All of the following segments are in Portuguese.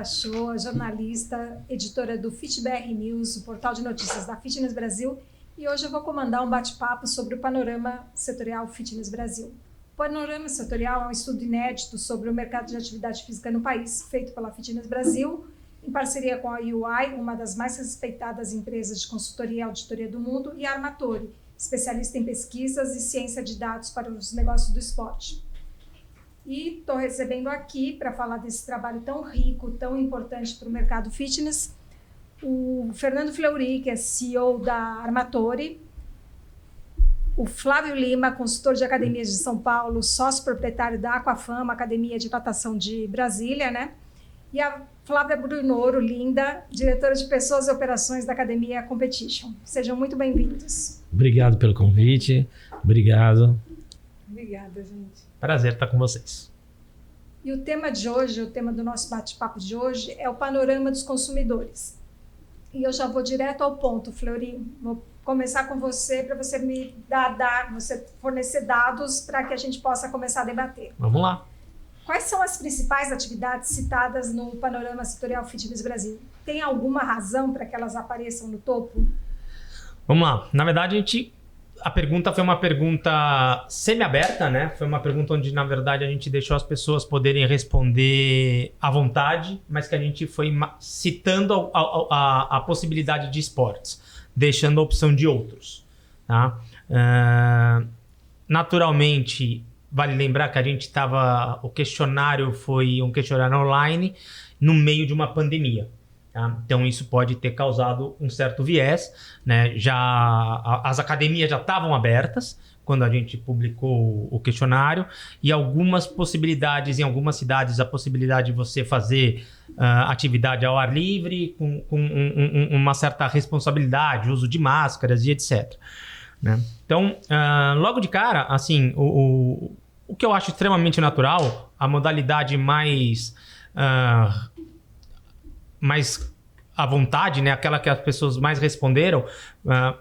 Shoa, jornalista, editora do FitBR News, o portal de notícias da Fitness Brasil, e hoje eu vou comandar um bate-papo sobre o Panorama Setorial Fitness Brasil. O Panorama Setorial é um estudo inédito sobre o mercado de atividade física no país, feito pela Fitness Brasil, em parceria com a UI, uma das mais respeitadas empresas de consultoria e auditoria do mundo, e a Armatori, especialista em pesquisas e ciência de dados para os negócios do esporte. E estou recebendo aqui, para falar desse trabalho tão rico, tão importante para o mercado fitness, o Fernando Fleury, que é CEO da Armatori, o Flávio Lima, consultor de academias de São Paulo, sócio proprietário da Aquafama, Academia de Natação de Brasília, né? E a Flávia Brunoro, linda, diretora de Pessoas e Operações da Academia Competition. Sejam muito bem-vindos. Obrigado pelo convite. Obrigado. Obrigada, gente. Prazer estar com vocês. E o tema de hoje, o tema do nosso bate-papo de hoje é o panorama dos consumidores. E eu já vou direto ao ponto, Fleury. Vou começar com você, para você me você fornecer dados para que a gente possa começar a debater. Vamos lá. Quais são as principais atividades citadas no Panorama Setorial Fitness Brasil? Tem alguma razão para que elas apareçam no topo? Vamos lá. Na verdade, a pergunta foi uma pergunta semi-aberta, né? Foi uma pergunta onde, na verdade, a gente deixou as pessoas poderem responder à vontade, mas que a gente foi citando a possibilidade de esportes, deixando a opção de outros. Tá? Naturalmente, vale lembrar que o questionário foi um questionário online no meio de uma pandemia. Tá? Então isso pode ter causado um certo viés, né? As academias já estavam abertas quando a gente publicou o questionário, e algumas possibilidades, em algumas cidades, a possibilidade de você fazer atividade ao ar livre, com uma certa responsabilidade, uso de máscaras e etc. Né? Então, logo de cara, assim, o que eu acho extremamente natural, a modalidade mais à vontade, né? Aquela que as pessoas mais responderam,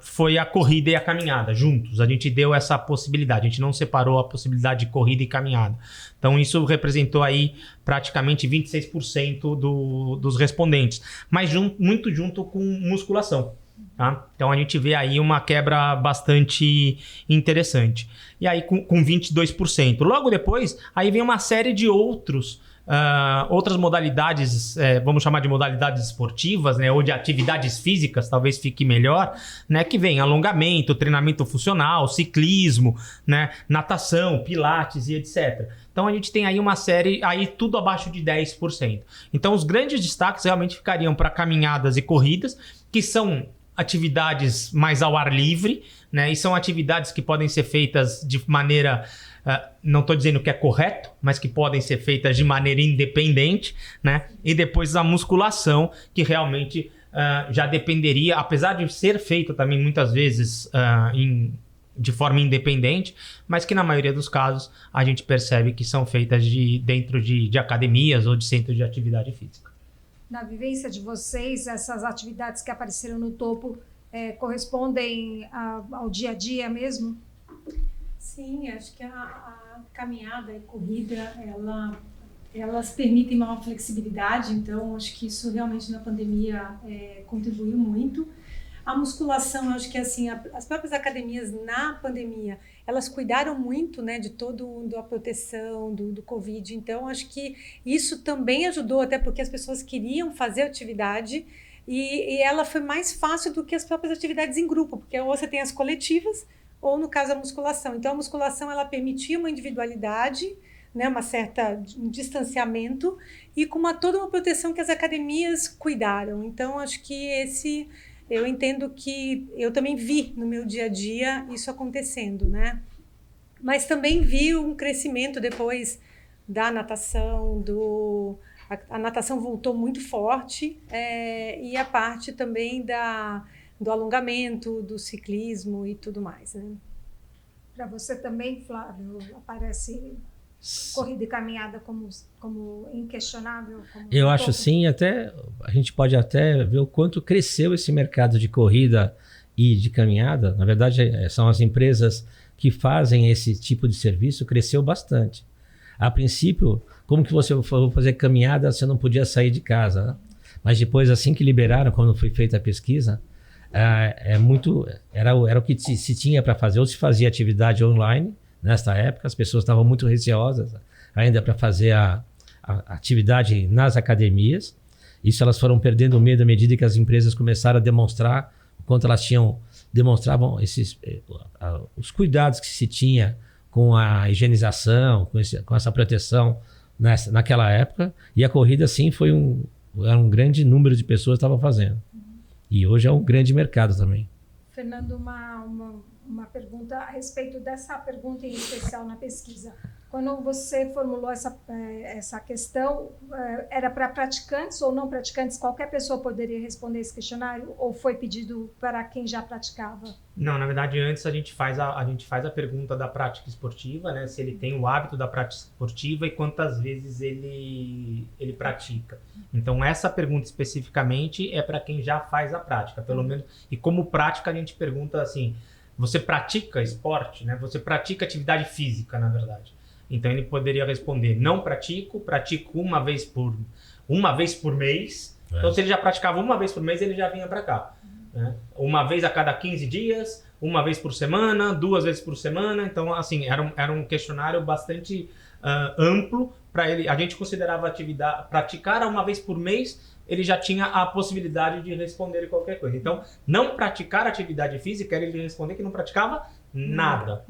foi a corrida e a caminhada, juntos. A gente deu essa possibilidade, a gente não separou a possibilidade de corrida e caminhada. Então isso representou aí praticamente 26% dos respondentes, mas muito junto com musculação. Tá? Então a gente vê aí uma quebra bastante interessante. E aí com 22%. Logo depois, aí vem uma série de outras modalidades, vamos chamar de modalidades esportivas, né, ou de atividades físicas, talvez fique melhor, né, que vem alongamento, treinamento funcional, ciclismo, né, natação, pilates e etc. Então a gente tem aí uma série, aí tudo abaixo de 10%. Então os grandes destaques realmente ficariam para caminhadas e corridas, que são atividades mais ao ar livre, né, e são atividades que podem ser feitas de maneira... não estou dizendo que é correto, mas que podem ser feitas de maneira independente, né? E depois a musculação, que realmente já dependeria, apesar de ser feita também muitas vezes de forma independente, mas que na maioria dos casos a gente percebe que são feitas dentro de academias ou de centros de atividade física. Na vivência de vocês, essas atividades que apareceram no topo correspondem ao dia a dia mesmo? Sim, acho que a caminhada e corrida, elas permitem maior flexibilidade, então acho que isso realmente na pandemia contribuiu muito. A musculação, acho que assim, as próprias academias na pandemia, elas cuidaram muito, né, de toda a proteção do Covid, então acho que isso também ajudou, até porque as pessoas queriam fazer atividade e ela foi mais fácil do que as próprias atividades em grupo, porque ou você tem as coletivas, ou no caso a musculação. Então a musculação ela permitia uma individualidade, né, um distanciamento e com toda uma proteção que as academias cuidaram. Então acho que eu entendo que eu também vi no meu dia a dia isso acontecendo, né? Mas também vi um crescimento depois da natação, a natação voltou muito forte, e a parte também do alongamento, do ciclismo e tudo mais, né? Para você também, Flávio, aparece corrida e caminhada como inquestionável? Eu acho sim, a gente pode até ver o quanto cresceu esse mercado de corrida e de caminhada. Na verdade, são as empresas que fazem esse tipo de serviço, cresceu bastante. A princípio, como que você for fazer caminhada, você não podia sair de casa, né? Mas depois, assim que liberaram, quando foi feita a pesquisa, era o que se tinha para fazer, ou se fazia atividade online. Nesta época, as pessoas estavam muito receosas ainda para fazer a atividade nas academias. Isso elas foram perdendo medo à medida que as empresas começaram a demonstrar o quanto elas demonstravam os cuidados que se tinha com a higienização, com essa proteção naquela época. E a corrida, sim, era um grande número de pessoas que estavam fazendo. E hoje é um grande mercado também. Fernando, uma pergunta a respeito dessa pergunta em especial na pesquisa. Quando você formulou essa questão, era para praticantes ou não praticantes? Qualquer pessoa poderia responder esse questionário ou foi pedido para quem já praticava? Não, na verdade, antes a gente faz a pergunta da prática esportiva, né? Se ele tem o hábito da prática esportiva e quantas vezes ele pratica. Então, essa pergunta especificamente é para quem já faz a prática, pelo menos. E como prática, a gente pergunta assim, você pratica esporte, né? Você pratica atividade física, na verdade. Então, ele poderia responder, não pratico uma vez por mês. Então, se ele já praticava uma vez por mês, ele já vinha para cá. Né? Uma vez a cada 15 dias, uma vez por semana, 2 vezes por semana. Então, assim, era um questionário bastante amplo para ele. A gente considerava atividade, praticar uma vez por mês, ele já tinha a possibilidade de responder qualquer coisa. Então, não praticar atividade física era ele responder que não praticava nada.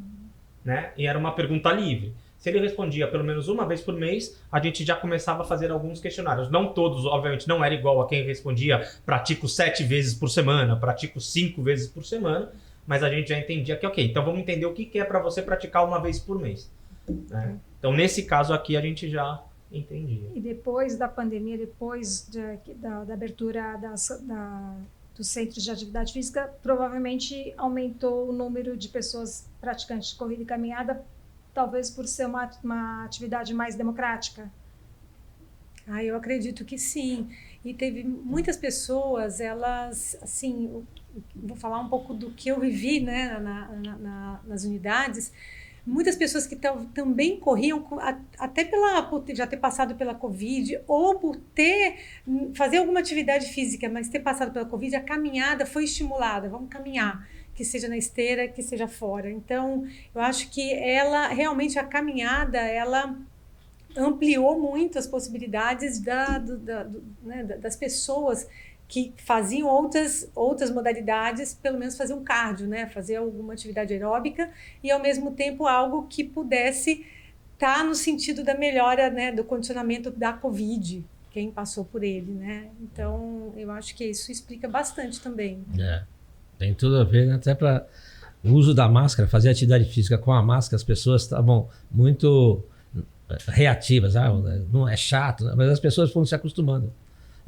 Né? E era uma pergunta livre. Se ele respondia pelo menos uma vez por mês, a gente já começava a fazer alguns questionários. Não todos, obviamente, não era igual a quem respondia pratico 7 vezes por semana, pratico 5 vezes por semana, mas a gente já entendia que, ok, então vamos entender o que é para você praticar uma vez por mês. Né? Então, nesse caso aqui, a gente já entendia. E depois da pandemia, depois da abertura dos centros de atividade física, provavelmente aumentou o número de pessoas praticantes de corrida e caminhada, talvez por ser uma atividade mais democrática? Eu acredito que sim. E teve muitas pessoas, elas, assim, vou falar um pouco do que eu vivi, né, nas unidades. Muitas pessoas que também corriam, até por já ter passado pela Covid, ou por fazer alguma atividade física, mas ter passado pela Covid, a caminhada foi estimulada. Vamos caminhar, que seja na esteira, que seja fora. Então, eu acho que realmente a caminhada, ela ampliou muito as possibilidades das pessoas que faziam outras modalidades, pelo menos fazer um cardio, né? Fazer alguma atividade aeróbica e, ao mesmo tempo, algo que pudesse estar no sentido da melhora, né, do condicionamento da Covid, quem passou por ele, né? Então, eu acho que isso explica bastante também. Tem tudo a ver, né? Até para o uso da máscara, fazer atividade física com a máscara, as pessoas estavam muito reativas. Não é chato, mas as pessoas foram se acostumando.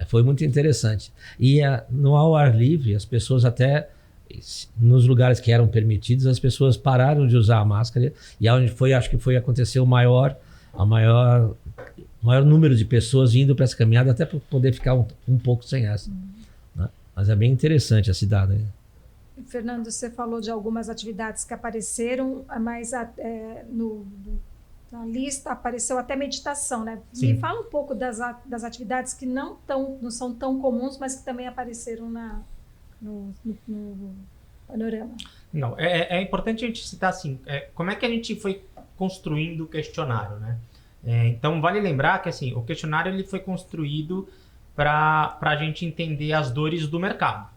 Foi muito interessante. E no ao ar livre, as pessoas até, nos lugares que eram permitidos, as pessoas pararam de usar a máscara. E acho que aconteceu o maior número de pessoas indo para essa caminhada, até para poder ficar um pouco sem essa. Né? Mas é bem interessante a cidade. Fernando, você falou de algumas atividades que apareceram, mas na lista apareceu até meditação, né? Sim. Me fala um pouco das atividades que não são tão comuns, mas que também apareceram no panorama. Não, é importante a gente citar assim, como é que a gente foi construindo o questionário, né? Então, vale lembrar que assim, o questionário ele foi construído para a gente entender as dores do mercado.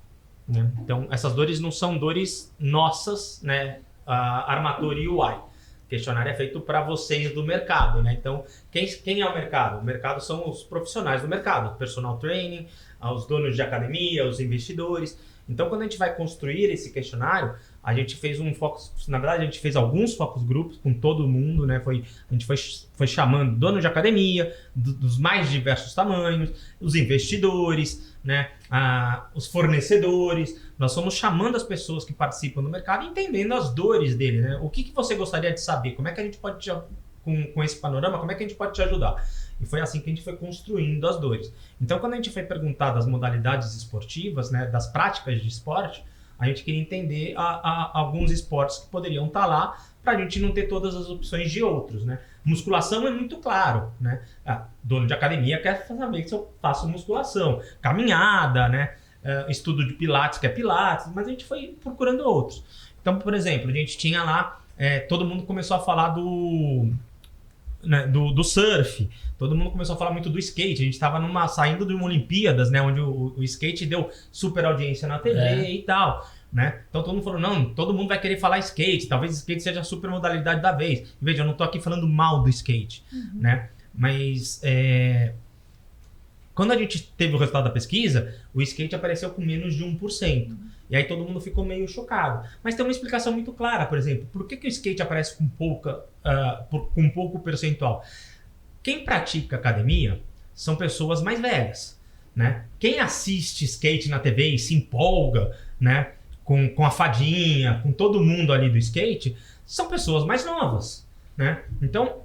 Né? Então, essas dores não são dores nossas, né? Armator e UI. O questionário é feito para vocês do mercado, né? Então, quem é o mercado? O mercado são os profissionais do mercado, personal training, os donos de academia, os investidores. Então, quando a gente vai construir esse questionário, a gente fez a gente fez alguns focus grupos com todo mundo, né? A gente foi chamando donos de academia, dos mais diversos tamanhos, os investidores, né? Os fornecedores. Nós fomos chamando as pessoas que participam do mercado e entendendo as dores dele, né? O que você gostaria de saber? Como é que a gente pode com esse panorama, como é que a gente pode te ajudar? E foi assim que a gente foi construindo as dores. Então, quando a gente foi perguntar das modalidades esportivas, né, das práticas de esporte, a gente queria entender alguns esportes que poderiam estar lá para a gente não ter todas as opções de outros, né? Musculação é muito claro, né? Dono de academia quer saber se eu faço musculação, caminhada, né? Estudo de pilates, que é pilates, mas a gente foi procurando outros. Então, por exemplo, a gente tinha lá, todo mundo começou a falar do surf, todo mundo começou a falar muito do skate, a gente estava saindo de uma Olimpíadas, né? Onde o skate deu super audiência na TV e tal. Né? Então todo mundo falou, não, todo mundo vai querer falar skate, talvez skate seja a super modalidade da vez. Veja, eu não tô aqui falando mal do skate, né? Mas quando a gente teve o resultado da pesquisa, o skate apareceu com menos de 1%. E aí todo mundo ficou meio chocado. Mas tem uma explicação muito clara, por exemplo, por que o skate aparece com pouco percentual? Quem pratica academia são pessoas mais velhas, né? Quem assiste skate na TV e se empolga, né? Com a fadinha, com todo mundo ali do skate, são pessoas mais novas, né? Então,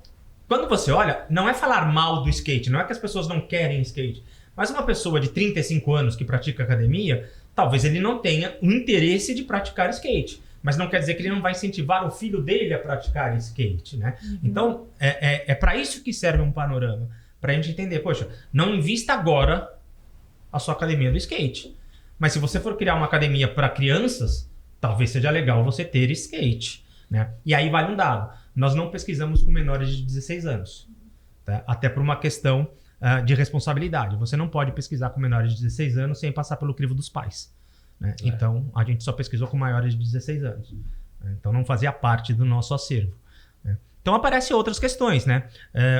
quando você olha, não é falar mal do skate, não é que as pessoas não querem skate, mas uma pessoa de 35 anos que pratica academia, talvez ele não tenha o interesse de praticar skate, mas não quer dizer que ele não vai incentivar o filho dele a praticar skate, né? Então, é para isso que serve um panorama, para a gente entender, poxa, não invista agora a sua academia do skate. Mas se você for criar uma academia para crianças, talvez seja legal você ter skate, né? E aí vale um dado. Nós não pesquisamos com menores de 16 anos. Tá? Até por uma questão de responsabilidade. Você não pode pesquisar com menores de 16 anos sem passar pelo crivo dos pais. Né? Então, a gente só pesquisou com maiores de 16 anos. Então, não fazia parte do nosso acervo. Né? Então, aparecem outras questões, né?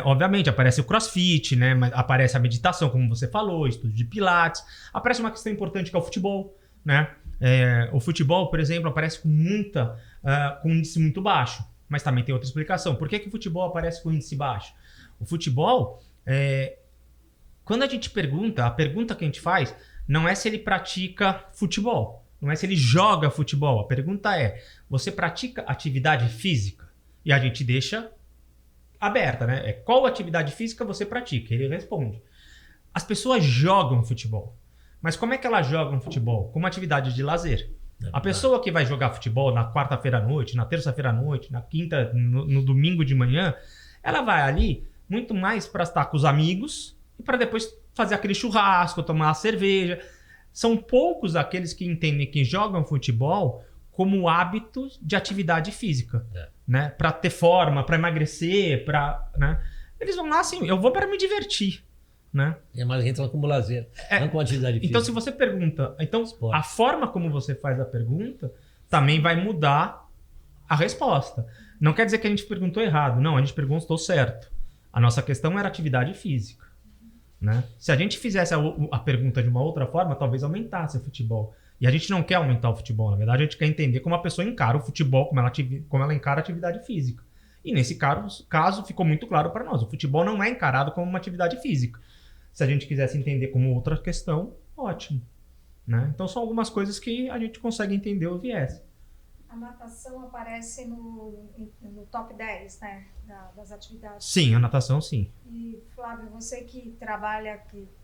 Obviamente, aparece o crossfit, né? Aparece a meditação, como você falou, estudo de pilates. Aparece uma questão importante que é o futebol, né? O futebol, por exemplo, aparece com índice muito baixo. Mas também tem outra explicação. Por que o futebol aparece com índice baixo? O futebol, quando a gente pergunta, a pergunta que a gente faz não é se ele pratica futebol. Não é se ele joga futebol. A pergunta é, você pratica atividade física? E a gente deixa aberta, né? Qual atividade física você pratica? Ele responde. As pessoas jogam futebol. Mas como é que elas jogam futebol? Como atividade de lazer. A pessoa que vai jogar futebol na quarta-feira à noite, na terça-feira à noite, na quinta, no domingo de manhã, ela vai ali muito mais para estar com os amigos e para depois fazer aquele churrasco, tomar uma cerveja. São poucos aqueles que entendem que jogam futebol como hábito de atividade física, né? Para ter forma, para emagrecer, né? Eles vão lá assim, eu vou para me divertir, né? Mas entra como lazer, não com atividade física. Então, se você pergunta, a forma como você faz a pergunta também vai mudar a resposta. Não quer dizer que a gente perguntou errado, não, a gente perguntou certo. A nossa questão era atividade física, né? Se a gente fizesse a pergunta de uma outra forma, talvez aumentasse o futebol. E a gente não quer aumentar o futebol, na verdade a gente quer entender como a pessoa encara o futebol, como ela encara a atividade física. E nesse caso ficou muito claro para nós, o futebol não é encarado como uma atividade física. Se a gente quisesse entender como outra questão, ótimo. Né? Então são algumas coisas que a gente consegue entender o viés. A natação aparece no top 10, né, das atividades. Sim, a natação sim. E Flávio, você que trabalha,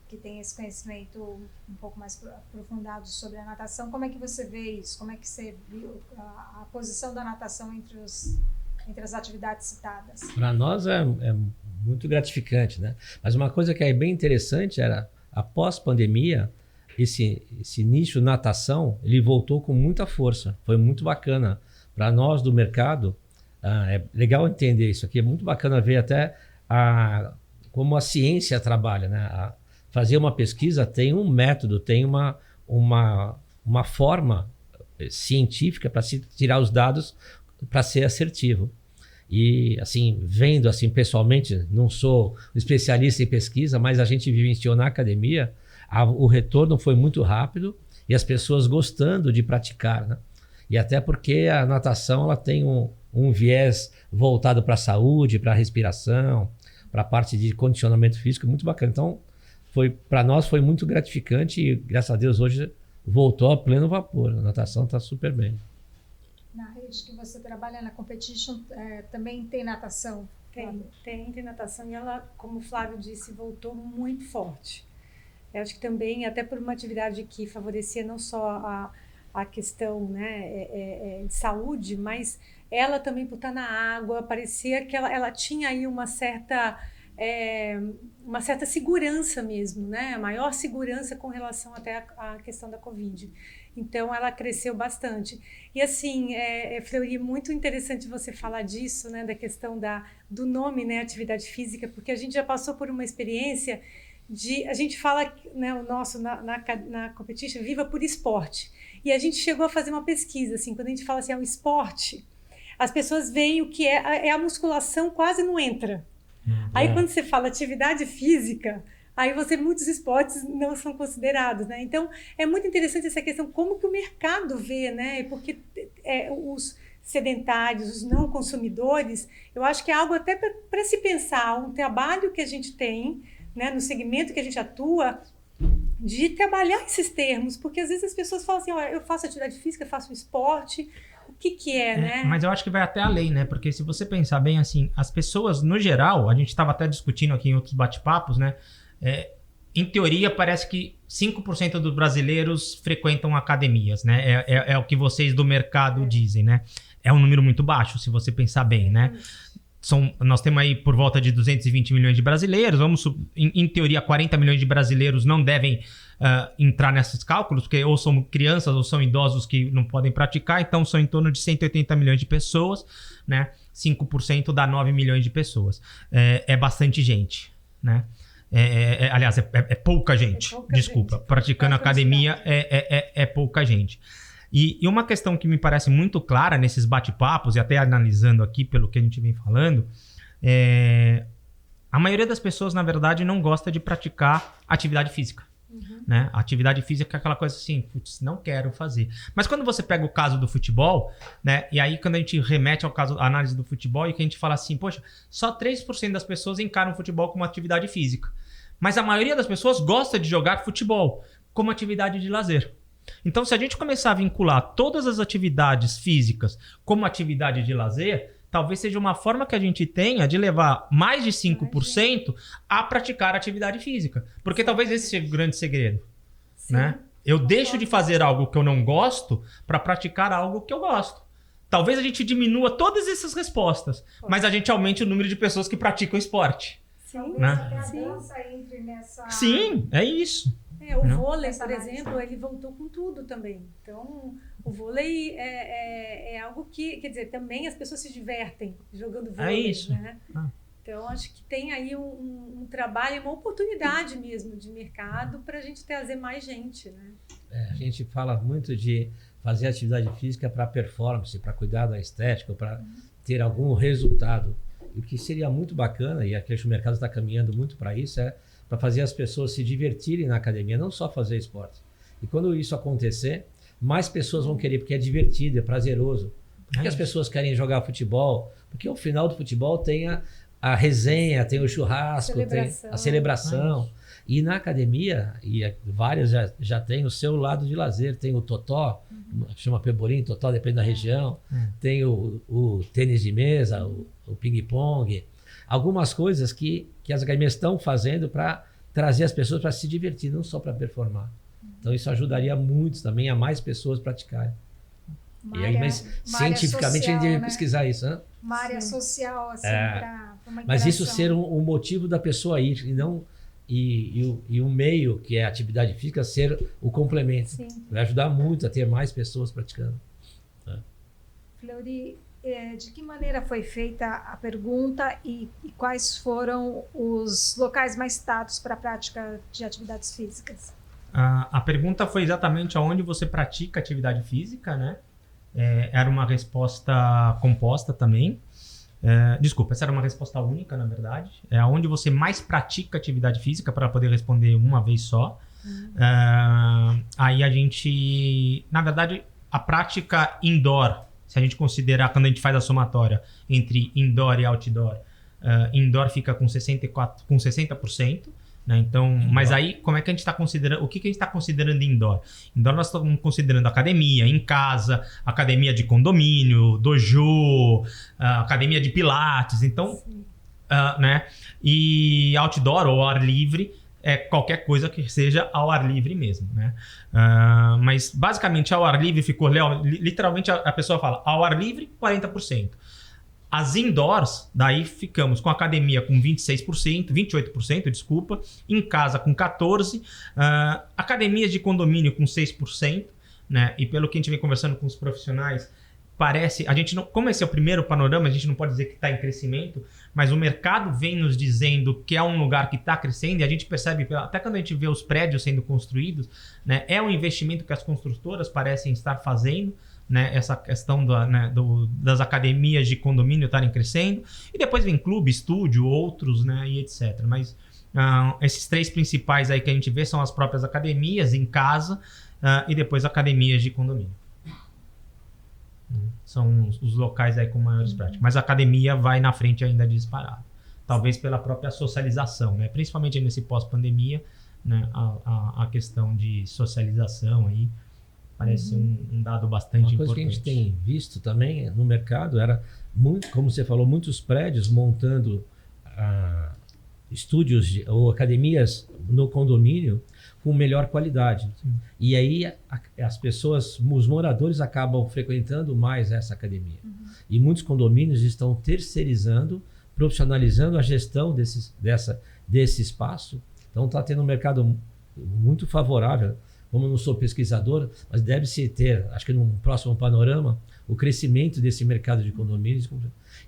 que tem esse conhecimento um pouco mais aprofundado sobre a natação, como é que você vê isso? Como é que você viu a posição da natação entre as atividades citadas? Para nós é muito gratificante, né? Mas uma coisa que é bem interessante era, após pandemia, esse nicho natação, ele voltou com muita força. Foi muito bacana. Para nós do mercado, é legal entender isso aqui. É muito bacana ver até como a ciência trabalha, né? Fazer uma pesquisa tem um método, tem uma forma científica para se tirar os dados para ser assertivo. E, assim, vendo assim pessoalmente, não sou especialista em pesquisa, mas a gente vivenciou na academia, o retorno foi muito rápido e as pessoas gostando de praticar, né? E até porque a natação ela tem um viés voltado para a saúde, para a respiração, para a parte de condicionamento físico, muito bacana. Então, para nós foi muito gratificante e, graças a Deus, hoje voltou a pleno vapor. A natação está super bem. Na rede que você trabalha, na Competition, também tem natação? Tem natação e ela, como o Flávio disse, voltou muito forte. Eu acho que também, até por uma atividade que favorecia não só a questão, né, de saúde, mas ela também, por estar na água, parecia que ela tinha aí uma certa segurança mesmo, né? A maior segurança com relação até à questão da Covid. Então, ela cresceu bastante. E assim, Fleury, muito interessante você falar disso, né? Da questão do nome, né? Atividade física, porque a gente já passou por uma experiência a gente fala, né? O nosso, na Competition, Viva por Esporte. E a gente chegou a fazer uma pesquisa, assim, quando a gente fala assim, o esporte, as pessoas veem o que é a musculação, quase não entra. Aí quando você fala atividade física, aí muitos esportes não são considerados, né? Então, é muito interessante essa questão, como que o mercado vê, né? Porque os sedentários, os não consumidores, eu acho que é algo até para se pensar, um trabalho que a gente tem, né, no segmento que a gente atua, de trabalhar esses termos, porque às vezes as pessoas falam assim, eu faço atividade física, faço esporte, o que é, né? Mas eu acho que vai até além, né? Porque se você pensar bem assim, as pessoas, no geral, a gente estava até discutindo aqui em outros bate-papos, né? Em teoria, parece que 5% dos brasileiros frequentam academias, né? É o que vocês do mercado dizem, né? É um número muito baixo, se você pensar bem, né? Nós temos aí por volta de 220 milhões de brasileiros. Em teoria, 40 milhões de brasileiros não devem entrar nesses cálculos, porque ou são crianças ou são idosos que não podem praticar, então são em torno de 180 milhões de pessoas, né? 5% dá 9 milhões de pessoas. É bastante gente, né? Aliás, é pouca gente, desculpa. Gente. Praticando academia é pouca gente. E uma questão que me parece muito clara nesses bate-papos, e até analisando aqui pelo que a gente vem falando, a maioria das pessoas, na verdade, não gosta de praticar atividade física. Né? A atividade física é aquela coisa assim, putz, não quero fazer. Mas quando você pega o caso do futebol, né? E aí quando a gente remete ao caso, à análise do futebol, e que a gente fala assim, poxa, só 3% das pessoas encaram o futebol como atividade física. Mas a maioria das pessoas gosta de jogar futebol como atividade de lazer. Então, se a gente começar a vincular todas as atividades físicas como atividade de lazer, talvez seja uma forma que a gente tenha de levar mais de 5% a praticar atividade física. Porque talvez esse seja o grande segredo. Né? Eu deixo de fazer algo que eu não gosto para praticar algo que eu gosto. Talvez a gente diminua todas essas respostas, mas a gente aumente o número de pessoas que praticam esporte. Sim, né? A dança entre nessa... Sim, é isso. O vôlei, por exemplo, ele voltou com tudo também. Então, o vôlei é algo que, quer dizer, também as pessoas se divertem jogando vôlei. É isso. Né? Então, acho que tem aí um trabalho, uma oportunidade mesmo de mercado para a gente trazer mais gente. Né? A gente fala muito de fazer atividade física para performance, para cuidar da estética, para ter algum resultado. E o que seria muito bacana, e aqui o mercado está caminhando muito para isso, para fazer as pessoas se divertirem na academia, não só fazer esporte. E quando isso acontecer, mais pessoas vão querer, porque é divertido, é prazeroso. Porque as pessoas querem jogar futebol, porque ao final do futebol tem a resenha, tem o churrasco, tem a celebração. E na academia, várias já tem o seu lado de lazer, tem o totó, chama pebolim, totó, depende da região, tem o tênis de mesa, o ping-pong, algumas coisas que as academias estão fazendo para trazer as pessoas para se divertir, não só para performar. Então isso ajudaria muito também a mais pessoas praticarem. Mas cientificamente social, a gente deve pesquisar isso. Né? Uma área social, assim, para uma interação. Mas isso ser um motivo da pessoa ir, e não... E o meio, que é a atividade física, ser o complemento. Sim. Vai ajudar muito a ter mais pessoas praticando. Fleury, de que maneira foi feita a pergunta e quais foram os locais mais citados para a prática de atividades físicas? A pergunta foi exatamente aonde você pratica atividade física, né? Era uma resposta composta também. Desculpa, essa era uma resposta única, na verdade. É onde você mais pratica atividade física, para poder responder uma vez só. Aí a gente... Na verdade, a prática indoor, se a gente considerar, quando a gente faz a somatória entre indoor e outdoor, indoor fica com 60%. Né? Então, mas aí, como é que a gente está considerando? O que a gente está considerando indoor? Indoor nós estamos considerando academia, em casa, academia de condomínio, dojo, academia de pilates. Então, né? E outdoor ou ar livre é qualquer coisa que seja ao ar livre mesmo, né? Mas basicamente ao ar livre ficou, literalmente a pessoa fala, ao ar livre 40%. As indoors, daí ficamos com a academia com 26%, 28%, desculpa, em casa com 14%, academias de condomínio com 6%, né? E pelo que a gente vem conversando com os profissionais, parece, a gente não, como esse é o primeiro panorama, a gente não pode dizer que está em crescimento, mas o mercado vem nos dizendo que é um lugar que está crescendo, e a gente percebe, até quando a gente vê os prédios sendo construídos, né, é um investimento que as construtoras parecem estar fazendo, né, essa questão das academias de condomínio estarem crescendo, e depois vem clube, estúdio, outros, né, e etc. Mas esses 3 principais aí que a gente vê são as próprias academias em casa e depois academias de condomínio. São os locais aí com maiores práticas. Mas a academia vai na frente ainda disparado. Talvez pela própria socialização, né? Principalmente nesse pós-pandemia, né? A questão de socialização aí parece um dado bastante importante. Uma coisa que a gente tem visto também no mercado era, como você falou, muitos prédios montando estúdios ou academias no condomínio com melhor qualidade. Sim. E aí as pessoas, os moradores acabam frequentando mais essa academia. E muitos condomínios estão terceirizando, profissionalizando a gestão desse espaço. Então está tendo um mercado muito favorável. Como eu não sou pesquisador, mas deve-se ter, acho que num próximo panorama, o crescimento desse mercado de condomínios.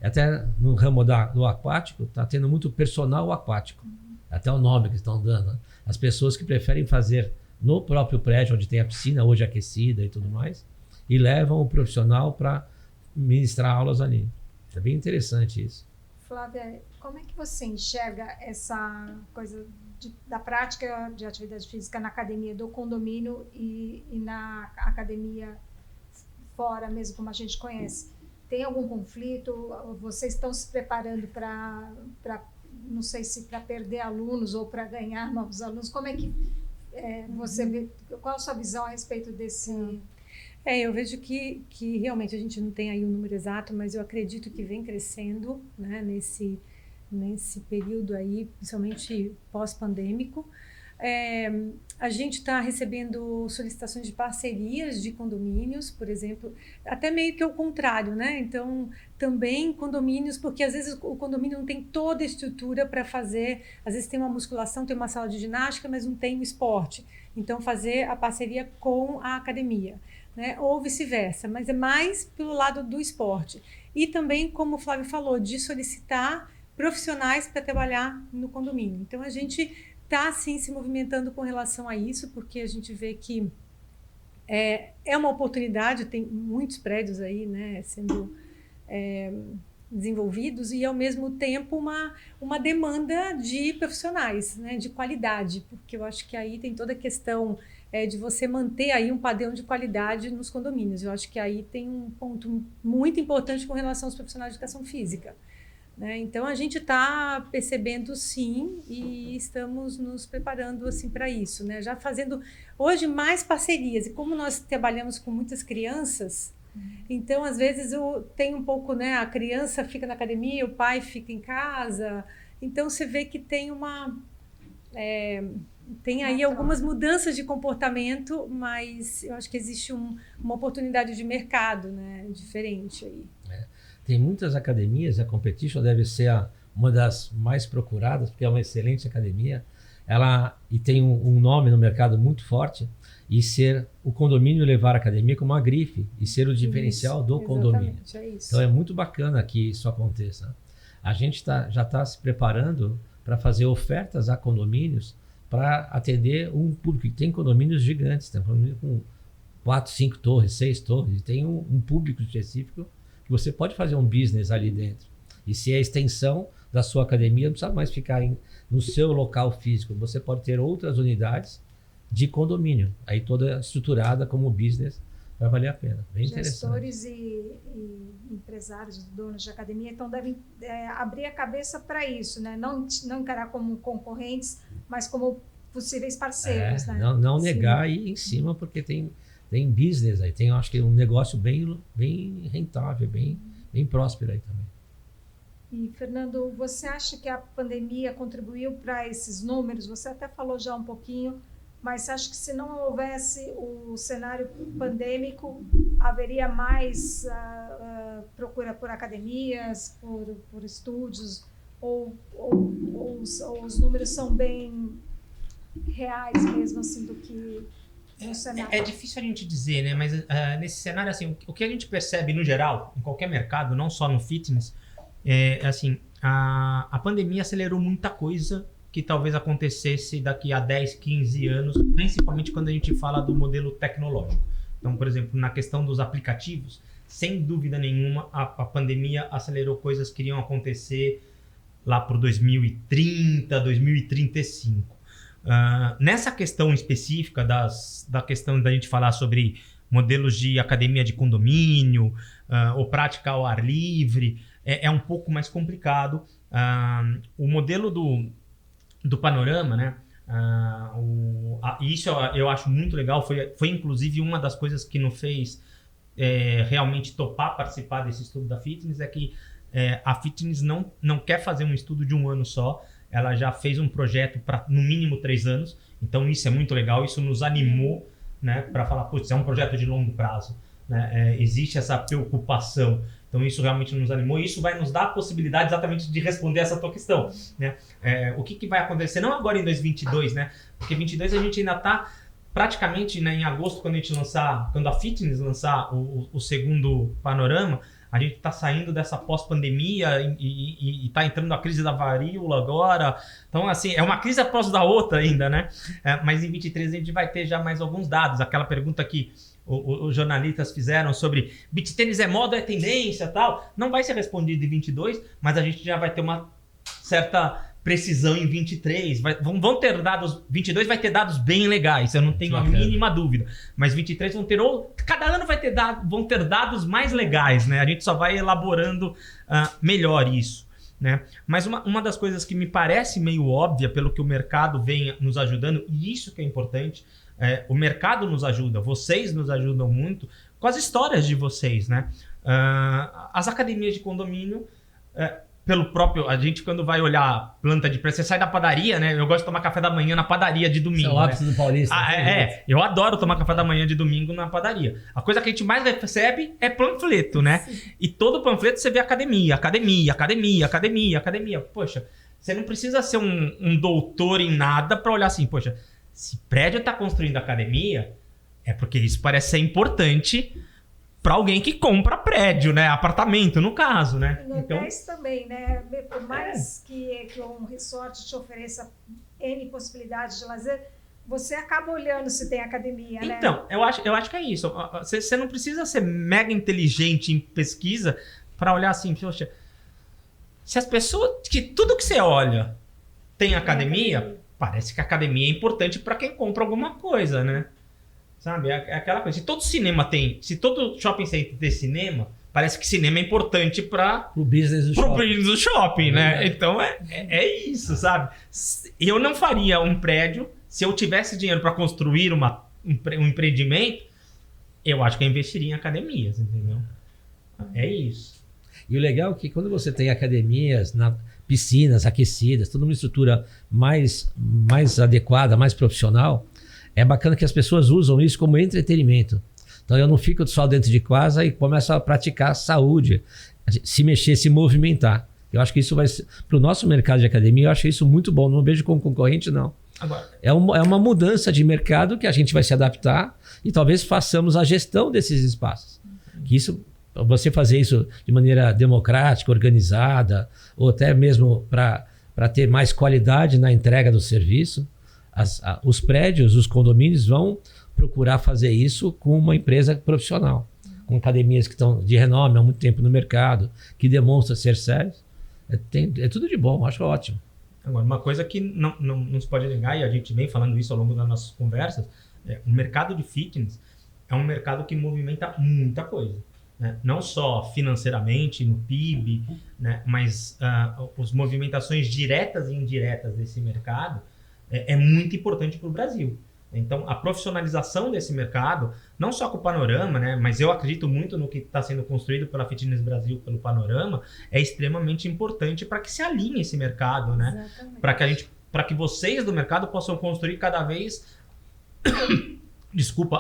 Até no ramo do aquático, está tendo muito personal aquático. Até o nome que estão dando. Né? As pessoas que preferem fazer no próprio prédio, onde tem a piscina hoje aquecida e tudo mais, e levam o profissional para ministrar aulas ali. É bem interessante isso. Flávia, como é que você enxerga essa coisa da prática de atividade física na academia do condomínio e na academia fora mesmo, como a gente conhece? Tem algum conflito? Vocês estão se preparando para não sei se para perder alunos ou para ganhar novos alunos? Como é que você vê? Qual a sua visão a respeito desse... Eu vejo que realmente a gente não tem aí um número exato, mas eu acredito que vem crescendo, né, nesse período aí, principalmente pós-pandêmico. A gente está recebendo solicitações de parcerias de condomínios, por exemplo, até meio que o contrário, né? Então, também condomínios, porque às vezes o condomínio não tem toda a estrutura para fazer, às vezes tem uma musculação, tem uma sala de ginástica, mas não tem o esporte. Então, fazer a parceria com a academia, né? Ou vice-versa, mas é mais pelo lado do esporte. E também, como o Flávio falou, de solicitar profissionais para trabalhar no condomínio. Então, a gente está, sim, se movimentando com relação a isso, porque a gente vê que é uma oportunidade, tem muitos prédios aí, né, sendo desenvolvidos e, ao mesmo tempo, uma demanda de profissionais, né, de qualidade, porque eu acho que aí tem toda a questão de você manter aí um padrão de qualidade nos condomínios. Eu acho que aí tem um ponto muito importante com relação aos profissionais de educação física. Né? Então, a gente está percebendo, sim, e estamos nos preparando assim, para isso. Né? Já fazendo, hoje, mais parcerias. E como nós trabalhamos com muitas crianças, então, às vezes, tem um pouco, né, a criança fica na academia, o pai fica em casa. Então, você vê que tem tem aí algumas mudanças de comportamento, mas eu acho que existe uma oportunidade de mercado, né, diferente aí. Tem muitas academias, a Competition deve ser uma das mais procuradas, porque é uma excelente academia. E tem um nome no mercado muito forte, e ser o condomínio levar a academia como uma grife, e ser o diferencial do condomínio. É isso. Então é muito bacana que isso aconteça. A gente já está se preparando para fazer ofertas a condomínios para atender um público. Tem condomínios gigantes, tem condomínio com 4, 5 torres, 6 torres, e tem um público específico que você pode fazer um business ali dentro. E se é a extensão da sua academia, não precisa mais ficar no seu local físico. Você pode ter outras unidades de condomínio, aí toda estruturada como business, vai valer a pena. Bem Gestores interessante. e empresários, donos de academia, então devem abrir a cabeça para isso, né? Não encarar como concorrentes, mas como possíveis parceiros. Né? Não negar e ir em cima, porque tem business aí, tem, acho que um negócio bem rentável, bem próspero aí também. E, Fernando, você acha que a pandemia contribuiu para esses números? Você até falou já um pouquinho, mas você acha que se não houvesse o cenário pandêmico, haveria mais procura por academias, por estúdios, ou os números são bem reais mesmo, assim, do que no cenário? É difícil a gente dizer, né? Mas nesse cenário, assim, o que a gente percebe no geral, em qualquer mercado, não só no fitness, assim, a pandemia acelerou muita coisa que talvez acontecesse daqui a 10, 15 anos, principalmente quando a gente fala do modelo tecnológico. Então, por exemplo, na questão dos aplicativos, sem dúvida nenhuma, a pandemia acelerou coisas que iriam acontecer lá por 2030, 2035. Nessa questão específica da questão da gente falar sobre modelos de academia de condomínio ou prática ao ar livre, é um pouco mais complicado. O modelo do Panorama, né? Isso eu acho muito legal, foi inclusive uma das coisas que nos fez realmente topar participar desse estudo da Fitness, é que a Fitness não quer fazer um estudo de um ano só, ela já fez um projeto para no mínimo 3 anos, então isso é muito legal, isso nos animou, né, para falar, putz, é um projeto de longo prazo, né? Existe essa preocupação. Então isso realmente nos animou e isso vai nos dar a possibilidade exatamente de responder essa tua questão, né? O que vai acontecer, não agora em 2022, né? Porque 2022 a gente ainda está praticamente, né, em agosto, quando a Fitness lançar o segundo Panorama, a gente está saindo dessa pós-pandemia e está entrando na crise da varíola agora. Então, assim, é uma crise após da outra ainda, né? Mas em 23 a gente vai ter já mais alguns dados. Aquela pergunta que os jornalistas fizeram sobre beach tênis é moda, é tendência e tal, não vai ser respondido em 22, mas a gente já vai ter uma certa precisão em 23. Vão ter dados, 22 vai ter dados bem legais, eu não tenho a mínima dúvida, mas 23 cada ano vão ter dados mais legais, né? A gente só vai elaborando melhor isso, né? Mas uma das coisas que me parece meio óbvia, pelo que o mercado vem nos ajudando, e isso que é importante, o mercado nos ajuda, vocês nos ajudam muito com as histórias de vocês, né? As academias de condomínio, pelo próprio, a gente quando vai olhar planta de preço, você sai da padaria, né? Eu gosto de tomar café da manhã na padaria de domingo. São ápice do Paulista. Eu adoro tomar café da manhã de domingo na padaria. A coisa que a gente mais recebe é panfleto, né? Sim. E todo panfleto você vê academia. Poxa, você não precisa ser um doutor em nada para olhar assim, poxa, se prédio está construindo academia, é porque isso parece ser importante para alguém que compra prédio, né? Apartamento, no caso, né? No hotéis também, né? Por mais que um resort te ofereça N possibilidades de lazer, você acaba olhando se tem academia, né? Então, eu acho que é isso. Você não precisa ser mega inteligente em pesquisa para olhar assim, poxa, se as pessoas, que tudo que você olha tem academia, parece que a academia é importante para quem compra alguma coisa, né? Sabe? É aquela coisa. Se todo cinema se todo shopping center tem cinema, parece que cinema é importante para o business do shopping, né? Então é isso, sabe? Eu não faria um prédio, se eu tivesse dinheiro para construir um empreendimento, eu acho que eu investiria em academias, entendeu? É isso. E o legal é que quando você tem academias, piscinas aquecidas, toda uma estrutura mais adequada, mais profissional, é bacana que as pessoas usam isso como entretenimento. Então eu não fico só dentro de casa e começo a praticar saúde, se mexer, se movimentar. Eu acho que isso vai ser, para o nosso mercado de academia, eu acho isso muito bom. Não vejo como concorrente, não. Agora, é uma mudança de mercado que a gente vai se adaptar e talvez façamos a gestão desses espaços. Que isso, você fazer isso de maneira democrática, organizada, ou até mesmo para ter mais qualidade na entrega do serviço, os prédios, os condomínios vão procurar fazer isso com uma empresa profissional, com academias que estão de renome há muito tempo no mercado, que demonstram ser sérios. É tudo de bom, acho ótimo. Agora, uma coisa que não se pode negar, e a gente vem falando isso ao longo das nossas conversas, o mercado de fitness é um mercado que movimenta muita coisa, né? Não só financeiramente, no PIB, né? Mas as movimentações diretas e indiretas desse mercado é muito importante para o Brasil. Então, a profissionalização desse mercado, não só com o Panorama, né, mas eu acredito muito no que está sendo construído pela Fitness Brasil, pelo Panorama, é extremamente importante para que se alinhe esse mercado, né? Para que vocês do mercado possam construir cada vez,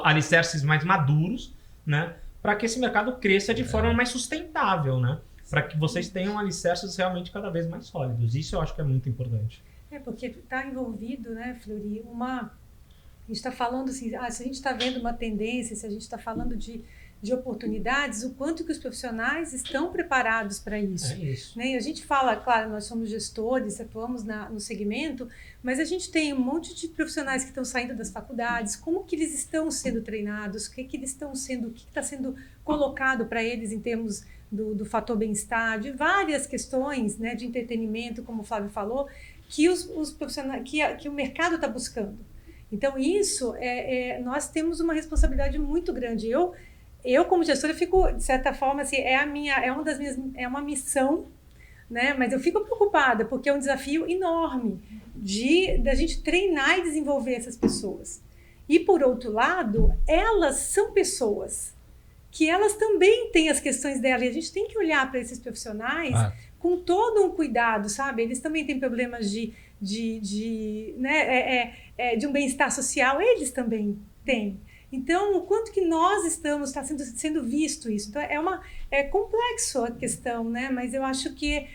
alicerces mais maduros, né? Para que esse mercado cresça de forma mais sustentável, né? Para que vocês tenham alicerces realmente cada vez mais sólidos. Isso eu acho que é muito importante. Porque está envolvido, né, Flori, a gente está falando assim, se a gente está vendo uma tendência, se a gente está falando de oportunidades, o quanto que os profissionais estão preparados para isso. É isso. Né? E a gente fala, claro, nós somos gestores, atuamos no segmento, mas a gente tem um monte de profissionais que estão saindo das faculdades, como que eles estão sendo treinados, o que está sendo colocado para eles em termos do fator bem-estar, de várias questões, né, de entretenimento, como o Flávio falou, que os profissionais, que o mercado está buscando. Então, isso, nós temos uma responsabilidade muito grande. Eu como gestora, fico, de certa forma, assim, é uma missão, né? Mas eu fico preocupada, porque é um desafio enorme da gente treinar e desenvolver essas pessoas. E, por outro lado, elas são pessoas, que elas também têm as questões delas. E a gente tem que olhar para esses profissionais com todo um cuidado, sabe? Eles também têm problemas de um bem-estar social, eles também têm. Então, o quanto que nós está sendo visto isso. Então, é complexo a questão, né? Mas eu acho que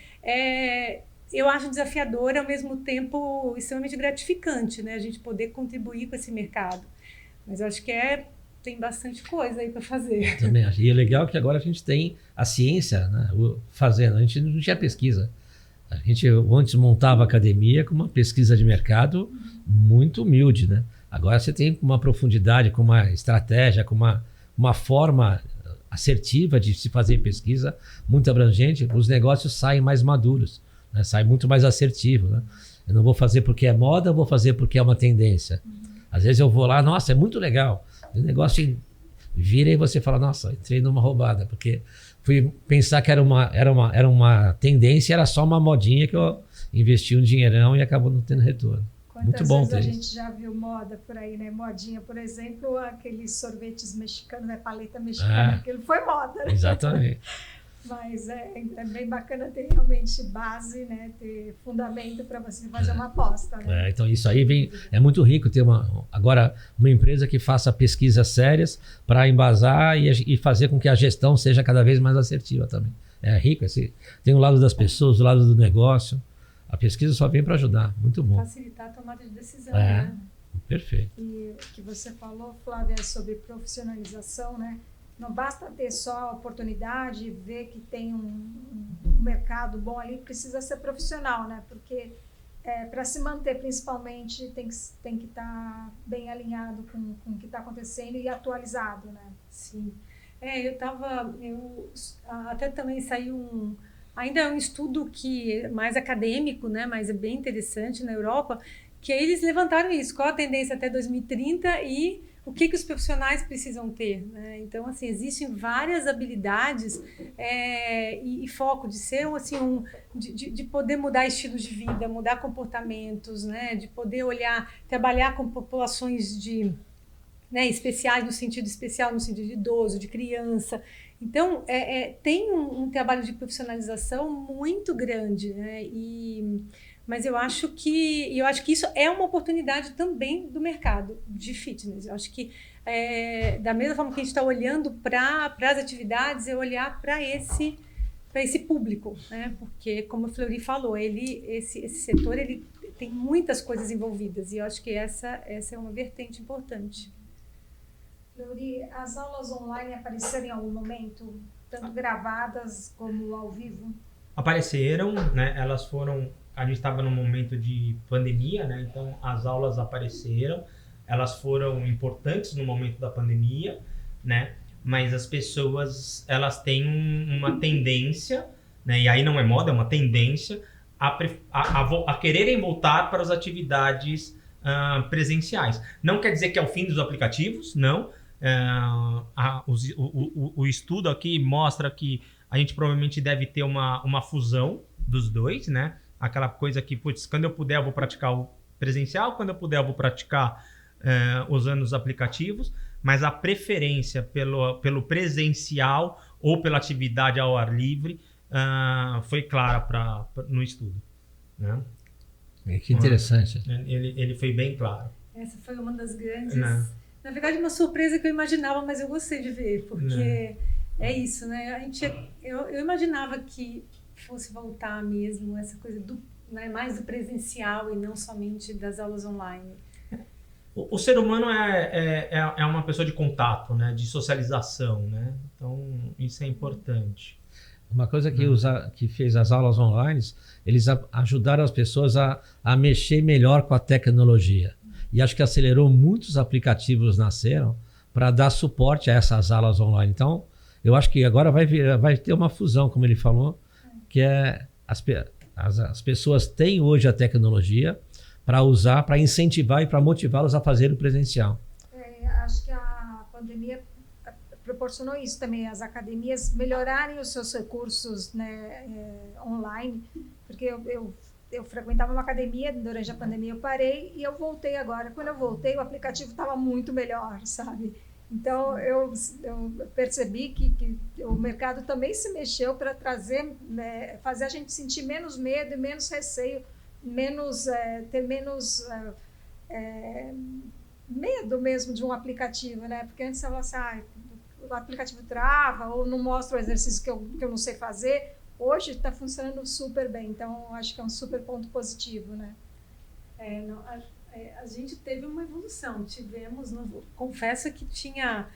eu acho desafiador, ao mesmo tempo extremamente gratificante, né? A gente poder contribuir com esse mercado. Mas eu acho que tem bastante coisa aí para fazer. Eu também acho. E é legal que agora a gente tem a ciência, né, fazendo. A gente não tinha pesquisa. A gente antes montava a academia com uma pesquisa de mercado muito humilde, né? Agora você tem uma profundidade, com uma estratégia, com uma forma assertiva de se fazer pesquisa muito abrangente. Os negócios saem mais maduros, né? Saem muito mais assertivos, né? Eu não vou fazer porque é moda, eu vou fazer porque é uma tendência. Às vezes eu vou lá, nossa, é muito legal. O negócio vira e você fala, nossa, entrei numa roubada, porque fui pensar que era uma tendência, era só uma modinha que eu investi um dinheirão e acabou não tendo retorno. Muito bom ter isso. A ter gente já viu moda por aí, né? Modinha, por exemplo, aqueles sorvetes mexicanos, né? Paleta mexicana, aquilo foi moda, né? Exatamente. Mas é bem bacana ter realmente base, né? Ter fundamento para você fazer uma aposta, né? Então isso aí é muito rico ter agora uma empresa que faça pesquisas sérias para embasar e fazer com que a gestão seja cada vez mais assertiva também. É rico, tem o lado das pessoas, o lado do negócio. A pesquisa só vem para ajudar. Muito bom. Facilitar a tomada de decisão, né? Perfeito. E o que você falou, Flávia, sobre profissionalização, né? Não basta ter só a oportunidade e ver que tem um mercado bom ali, precisa ser profissional, né? Porque para se manter, principalmente, tem que estar bem alinhado com o que está acontecendo e atualizado, né? Sim. Até também saiu ainda é um estudo que é mais acadêmico, né? Mas é bem interessante na Europa, que aí eles levantaram isso, qual a tendência até 2030 e o que os profissionais precisam ter, né? Então, assim, existem várias habilidades e foco de ser, assim, de poder mudar estilos de vida, mudar comportamentos, né? De poder trabalhar com populações especiais, no sentido especial, no sentido de idoso, de criança. Então, tem um trabalho de profissionalização muito grande, né? Mas eu acho que isso é uma oportunidade também do mercado de fitness. Eu acho que, da mesma forma que a gente está olhando para as atividades, é olhar para esse público, né? Porque, como a Flori falou, esse setor ele tem muitas coisas envolvidas e eu acho que essa é uma vertente importante. Flori, as aulas online apareceram em algum momento, tanto gravadas como ao vivo? Apareceram, né? Elas foram... A gente estava num momento de pandemia, né? Então as aulas apareceram, elas foram importantes no momento da pandemia, né? Mas as pessoas, elas têm uma tendência, né? E aí não é moda, é uma tendência a quererem voltar para as atividades presenciais. Não quer dizer que é o fim dos aplicativos, não. O estudo aqui mostra que a gente provavelmente deve ter uma fusão dos dois, né? Aquela coisa que, putz, quando eu puder eu vou praticar o presencial, quando eu puder eu vou praticar usando os aplicativos, mas a preferência pelo presencial ou pela atividade ao ar livre foi clara no estudo, né? Que interessante. Ele foi bem claro. Essa foi uma das grandes... Não. Na verdade, uma surpresa que eu imaginava, mas eu gostei de ver, porque é isso, né? Eu imaginava que fosse voltar mesmo essa coisa mais do presencial e não somente das aulas online. O ser humano é uma pessoa de contato, né? De socialização, né? Então, isso é importante. Uma coisa que fez as aulas online, eles ajudaram as pessoas a mexer melhor com a tecnologia. E acho que acelerou, muitos aplicativos nasceram para dar suporte a essas aulas online. Então, eu acho que agora vai ter uma fusão, como ele falou, que as pessoas têm hoje a tecnologia para usar, para incentivar e para motivá-los a fazer o presencial. Acho que a pandemia proporcionou isso também, as academias melhorarem os seus recursos, né, online, porque eu frequentava uma academia, durante a pandemia eu parei e eu voltei agora. Quando eu voltei, o aplicativo estava muito melhor, sabe? Então, eu percebi que o mercado também se mexeu para trazer, né, fazer a gente sentir menos medo e menos receio, ter menos medo mesmo de um aplicativo, né? Porque antes você falava assim, o aplicativo trava ou não mostra o exercício que eu não sei fazer. Hoje está funcionando super bem, então acho que é um super ponto positivo, né? A gente teve uma evolução, confesso que tinha,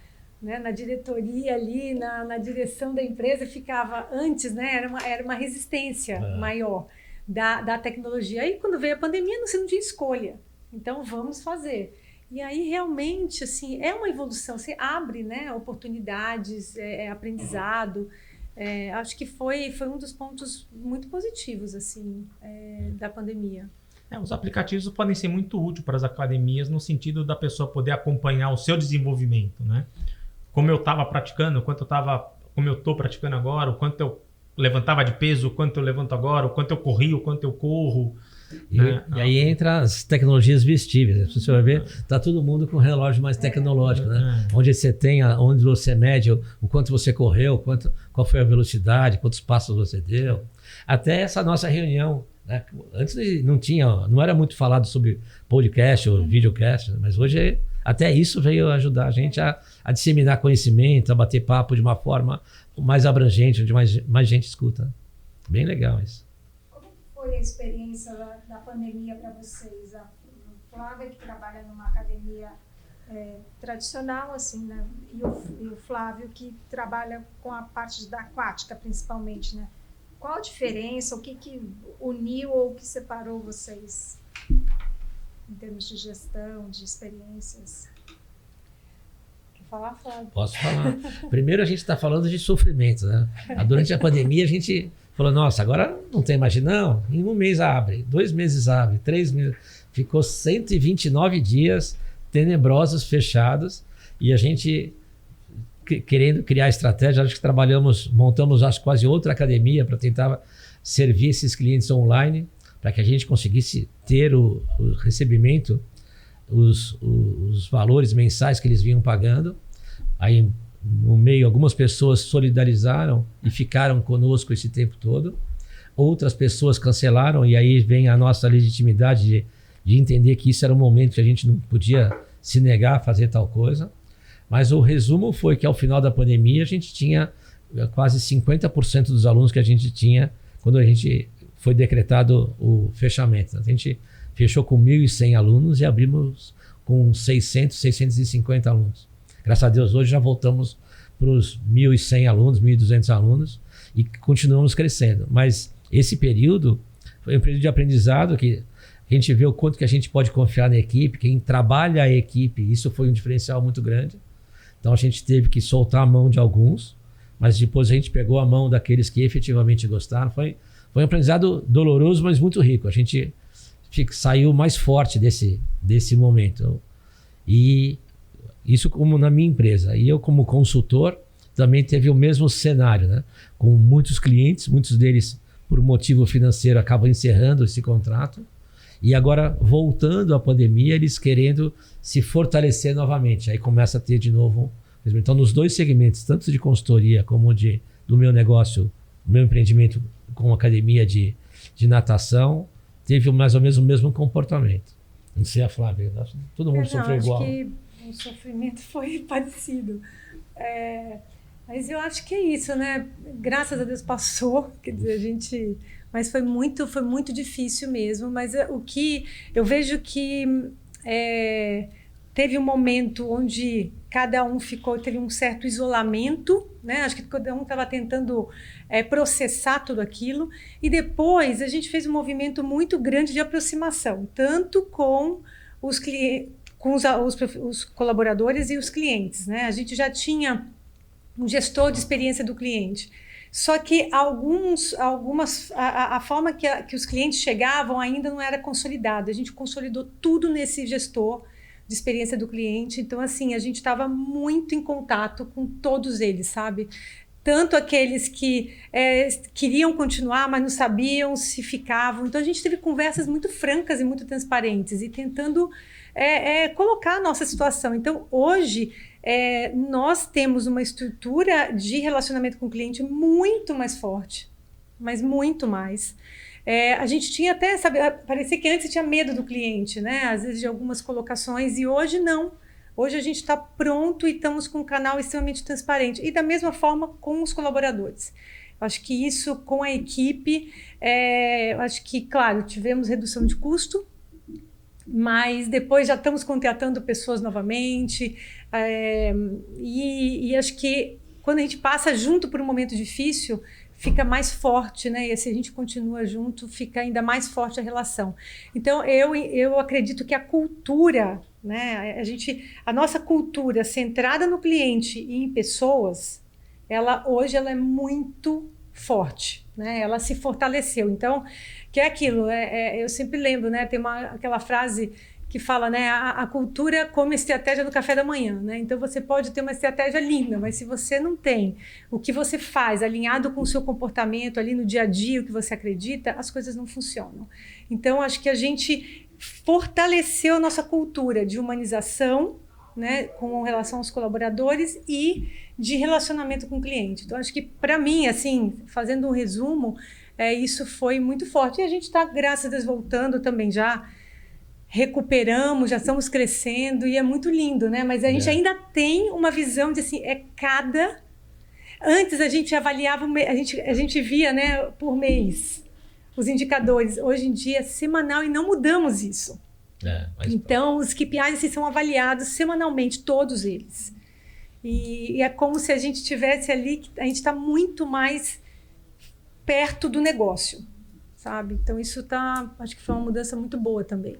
né, na diretoria ali, na direção da empresa, ficava antes, né, era uma resistência maior da tecnologia. Aí quando veio a pandemia, você não tinha escolha, então vamos fazer. E aí realmente, assim, é uma evolução, você abre, né, oportunidades, aprendizado. Acho que foi um dos pontos muito positivos, assim, da pandemia. Os aplicativos podem ser muito úteis para as academias no sentido da pessoa poder acompanhar o seu desenvolvimento, né? Como eu estava praticando, como eu estou praticando agora, o quanto eu levantava de peso, o quanto eu levanto agora, o quanto eu corri, o quanto eu corro. E aí entra as tecnologias vestíveis. Se você vai ver, está todo mundo com relógio mais tecnológico, né? Onde você mede o quanto você correu, qual foi a velocidade, quantos passos você deu. Até essa nossa reunião, né? Antes não era muito falado sobre podcast ou videocast, mas hoje até isso veio ajudar a gente a disseminar conhecimento, a bater papo de uma forma mais abrangente, onde mais gente escuta. Bem legal isso. Foi a experiência da pandemia para vocês? A Flávia, que trabalha numa academia tradicional, assim, né? E o Flávio, que trabalha com a parte da aquática, principalmente, né? Qual a diferença? O que uniu ou o que separou vocês em termos de gestão, de experiências? Quer falar, Flávio? Posso falar. Primeiro, a gente está falando de sofrimento, né? Durante a pandemia, a gente falou, nossa, agora não tem mais, não. Em um mês abre, 2 meses abre, 3 meses. Ficou 129 dias tenebrosos, fechados, e a gente querendo criar estratégia, acho que montamos acho, quase outra academia para tentar servir esses clientes online, para que a gente conseguisse ter o recebimento, os valores mensais que eles vinham pagando. Aí, no meio, algumas pessoas solidarizaram e ficaram conosco esse tempo todo. Outras pessoas cancelaram, e aí vem a nossa legitimidade de entender que isso era um momento que a gente não podia se negar a fazer tal coisa. Mas o resumo foi que ao final da pandemia a gente tinha quase 50% dos alunos que a gente tinha quando a gente foi decretado o fechamento. A gente fechou com 1.100 alunos e abrimos com 650 alunos. Graças a Deus hoje já voltamos para os 1.100 alunos, 1.200 alunos e continuamos crescendo. Mas esse período foi um período de aprendizado que a gente vê o quanto que a gente pode confiar na equipe, quem trabalha a equipe, isso foi um diferencial muito grande. Então a gente teve que soltar a mão de alguns, mas depois a gente pegou a mão daqueles que efetivamente gostaram. Foi um aprendizado doloroso, mas muito rico. A gente saiu mais forte desse momento. E isso como na minha empresa. E eu como consultor também teve o mesmo cenário, né? Com muitos clientes, muitos deles por motivo financeiro acabam encerrando esse contrato. E agora, voltando à pandemia, eles querendo se fortalecer novamente. Aí começa a ter de novo... Então, nos dois segmentos, tanto de consultoria como do meu negócio, do meu empreendimento com academia de natação, teve mais ou menos o mesmo comportamento. Não sei a Flávia, todo mundo sofreu igual. Acho que o sofrimento foi parecido. Mas eu acho que é isso, né? Graças a Deus passou, quer dizer, mas foi muito difícil mesmo. Mas o que eu vejo que teve um momento onde cada um teve um certo isolamento, né? Acho que cada um estava tentando processar tudo aquilo. E depois a gente fez um movimento muito grande de aproximação, tanto com os colaboradores e os clientes, né? A gente já tinha um gestor de experiência do cliente. Só que a forma que os clientes chegavam ainda não era consolidada. A gente consolidou tudo nesse gestor de experiência do cliente. Então, assim, a gente estava muito em contato com todos eles, sabe? Tanto aqueles que queriam continuar, mas não sabiam se ficavam. Então, a gente teve conversas muito francas e muito transparentes e tentando colocar a nossa situação. Então, hoje, nós temos uma estrutura de relacionamento com o cliente muito mais forte, mas muito mais. A gente tinha até, sabe, parecia que antes tinha medo do cliente, né? Às vezes de algumas colocações, e hoje não. Hoje a gente está pronto e estamos com um canal extremamente transparente. E da mesma forma com os colaboradores. Eu acho que isso com a equipe, eu acho que, claro, tivemos redução de custo, mas depois já estamos contratando pessoas novamente. E acho que quando a gente passa junto por um momento difícil, fica mais forte, né? E se a gente continua junto, fica ainda mais forte a relação. Então, eu acredito que a cultura, né? A nossa cultura centrada no cliente e em pessoas, hoje ela é muito forte, né? Ela se fortaleceu. Então, que é aquilo, eu sempre lembro, né? Tem aquela frase que fala, né, a cultura como estratégia do café da manhã, né? Então você pode ter uma estratégia linda, mas se você não tem o que você faz alinhado com o seu comportamento ali no dia a dia, o que você acredita, as coisas não funcionam. Então acho que a gente fortaleceu a nossa cultura de humanização, né, com relação aos colaboradores e de relacionamento com o cliente. Então acho que para mim, assim, fazendo um resumo, isso foi muito forte. E a gente está, graças a Deus, voltando também já. Recuperamos, já estamos crescendo e é muito lindo, né? Mas a gente ainda tem uma visão de assim, Antes a gente avaliava, a gente via, né, por mês os indicadores. Hoje em dia é semanal e não mudamos isso. Então os KPIs assim, são avaliados semanalmente, todos eles. E é como se a gente estivesse ali, a gente está muito mais perto do negócio, sabe? Então isso acho que foi uma mudança muito boa também.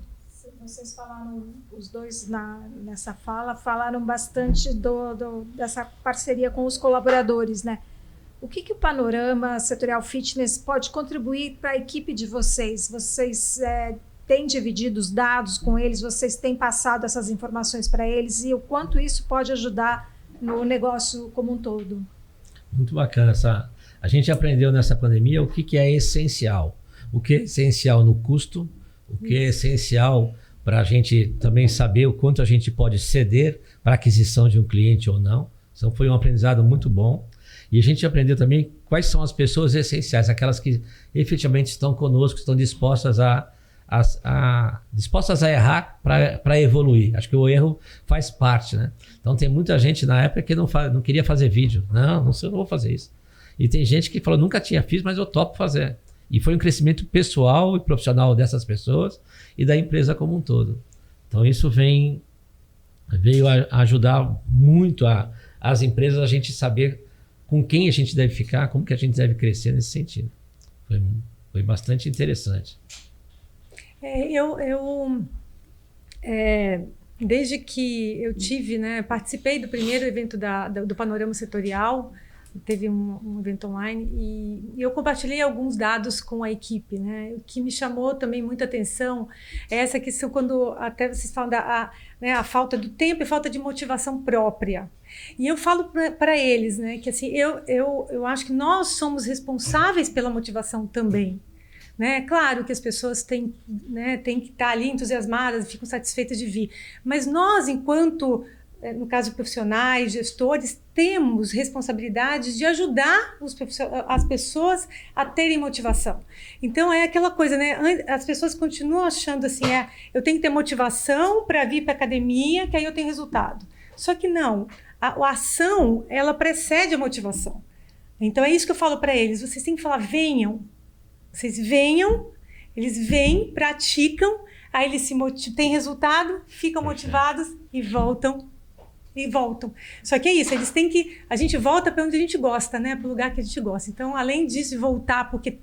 Vocês falaram, os dois nessa fala, falaram bastante dessa parceria com os colaboradores, né? O que o Panorama Setorial Fitness pode contribuir para a equipe de vocês? Vocês têm dividido os dados com eles? Vocês têm passado essas informações para eles? E o quanto isso pode ajudar no negócio como um todo? Muito bacana. A gente aprendeu nessa pandemia o que é essencial. O que é essencial no custo, o que é essencial para a gente também saber o quanto a gente pode ceder para a aquisição de um cliente ou não. Então foi um aprendizado muito bom. E a gente aprendeu também quais são as pessoas essenciais, aquelas que efetivamente estão conosco, estão dispostas a errar para evoluir. Acho que o erro faz parte, né? Então tem muita gente na época que não queria fazer vídeo. Não vou fazer isso. E tem gente que falou, nunca tinha feito, mas eu topo fazer. E foi um crescimento pessoal e profissional dessas pessoas e da empresa como um todo. Então isso veio ajudar muito as empresas a gente saber com quem a gente deve ficar, como que a gente deve crescer nesse sentido. Foi bastante interessante. Desde que eu participei do primeiro evento do Panorama Setorial, teve um evento online e eu compartilhei alguns dados com a equipe, né? O que me chamou também muita atenção é essa questão quando até vocês falam a falta do tempo e falta de motivação própria. E eu falo para eles, né, que assim, eu acho que nós somos responsáveis pela motivação também. né? Claro que as pessoas têm, né, têm que estar ali entusiasmadas, ficam satisfeitas de vir. Mas nós, enquanto, no caso, profissionais, gestores, temos responsabilidade de ajudar as pessoas a terem motivação. Então, é aquela coisa, né? As pessoas continuam achando assim, eu tenho que ter motivação para vir para a academia, que aí eu tenho resultado. Só que não. A ação, ela precede a motivação. Então, é isso que eu falo para eles. Vocês têm que falar, venham. Vocês venham, eles vêm, praticam, aí eles têm resultado, ficam motivados e voltam. Só que é isso, eles têm que... A gente volta para onde a gente gosta, né? Para o lugar que a gente gosta. Então, além disso, de voltar porque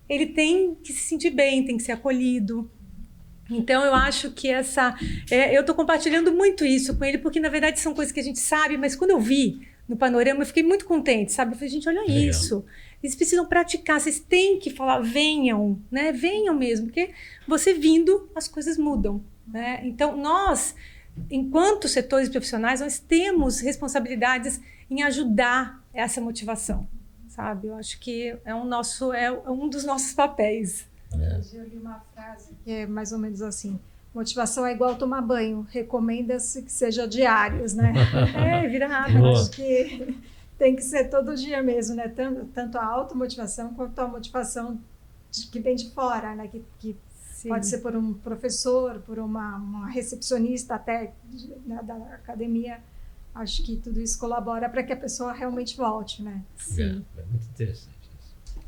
ele tem que se sentir bem, tem que ser acolhido. Então, eu acho que eu estou compartilhando muito isso com ele, porque, na verdade, são coisas que a gente sabe, mas quando eu vi no panorama, eu fiquei muito contente, sabe? Eu falei, gente, olha isso. Eles precisam praticar, vocês têm que falar, venham, né? Venham mesmo, porque você vindo, as coisas mudam, né? Então, nós... Enquanto setores profissionais, nós temos responsabilidades em ajudar essa motivação, sabe? Eu acho que é um dos nossos papéis. Eu li uma frase que é mais ou menos assim: motivação é igual tomar banho, recomenda-se que seja diários, né? Vira rápido. Acho que tem que ser todo dia mesmo, né? Tanto a automotivação quanto a motivação que vem de fora, né? Que pode ser por um professor, por uma recepcionista até da academia. Acho que tudo isso colabora para que a pessoa realmente volte, né? Sim. É muito interessante isso.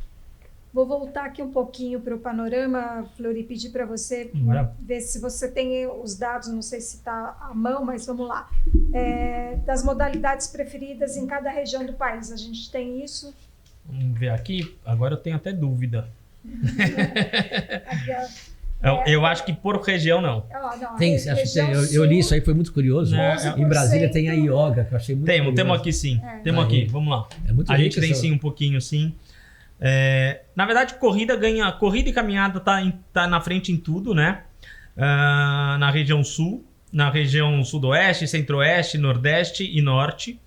Vou voltar aqui um pouquinho para o panorama, Flori, e pedir para você ver se você tem os dados, não sei se está à mão, mas vamos lá. Das modalidades preferidas em cada região do país, a gente tem isso? Vamos ver aqui, agora eu tenho até dúvida. Aqui, eu acho que por região não. Tem, eu li isso aí, foi muito curioso. Em Brasília tem a yoga, que eu achei muito curioso. Temos aqui sim. Temos aqui, vamos lá. É muito a gente rico tem sim um pouquinho sim. Na verdade, corrida e caminhada tá na frente em tudo, né? Na região sul, na região sudoeste, centro-oeste, nordeste e norte,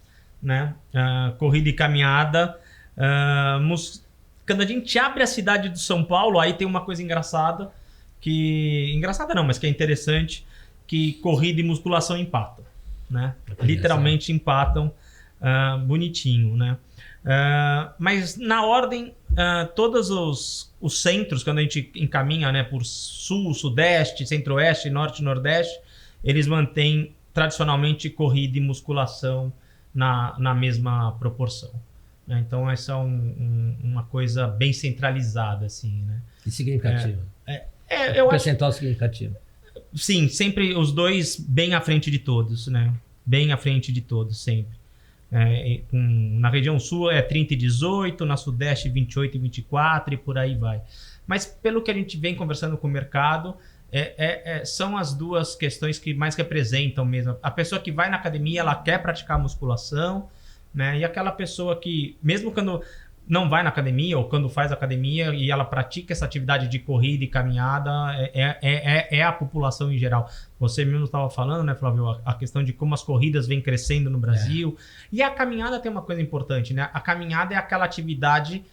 né? Corrida e caminhada. Quando a gente abre a cidade de São Paulo, aí tem uma coisa engraçada, engraçada não, mas que é interessante, que corrida e musculação empatam, né? Literalmente empatam bonitinho, né? Mas na ordem, todos os centros, quando a gente encaminha, né, por sul, sudeste, centro-oeste, norte e nordeste, eles mantêm tradicionalmente corrida e musculação na mesma proporção. Então essa é uma coisa bem centralizada, assim, né? E significativa. Eu percentual significativo. Sim, sempre os dois bem à frente de todos, né? Bem à frente de todos, sempre. Na região sul é 30 e 18, na sudeste 28 e 24 e por aí vai. Mas pelo que a gente vem conversando com o mercado, são as duas questões que mais representam mesmo. A pessoa que vai na academia, ela quer praticar musculação, né? E aquela pessoa que, mesmo quando não vai na academia ou quando faz academia e ela pratica essa atividade de corrida e caminhada, é a população em geral. Você mesmo estava falando, né, Flávio, a questão de como as corridas vêm crescendo no Brasil. E a caminhada tem uma coisa importante, né? A caminhada é aquela atividade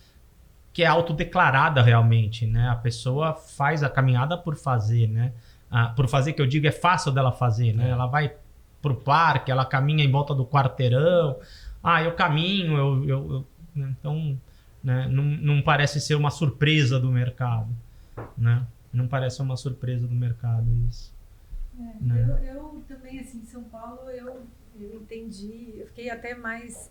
que é autodeclarada realmente, né? A pessoa faz a caminhada por fazer, né? Por fazer, que eu digo, é fácil dela fazer, né? Ela vai pro parque, ela caminha em volta do quarteirão. Eu caminho, então, né, não parece ser uma surpresa do mercado, né? Não parece uma surpresa do mercado isso. Né? Eu também, assim, em São Paulo, eu entendi, eu fiquei até mais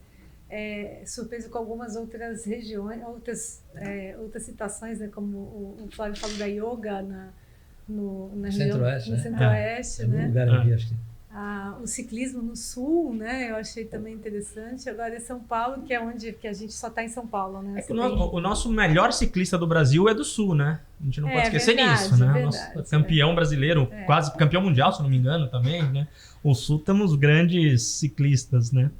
surpresa com algumas outras regiões, outras citações, né, como o Flávio falou da yoga na Centro-Oeste, no Centro-Oeste, né? Lugar ali, acho que... o ciclismo no sul, né? Eu achei também interessante. Agora é São Paulo, que é onde que a gente só está em São Paulo, né? O nosso melhor ciclista do Brasil é do sul, né? A gente não pode esquecer verdade, disso, né? Verdade, nosso campeão brasileiro, quase campeão mundial, se não me engano, também, né? O sul temos grandes ciclistas, né?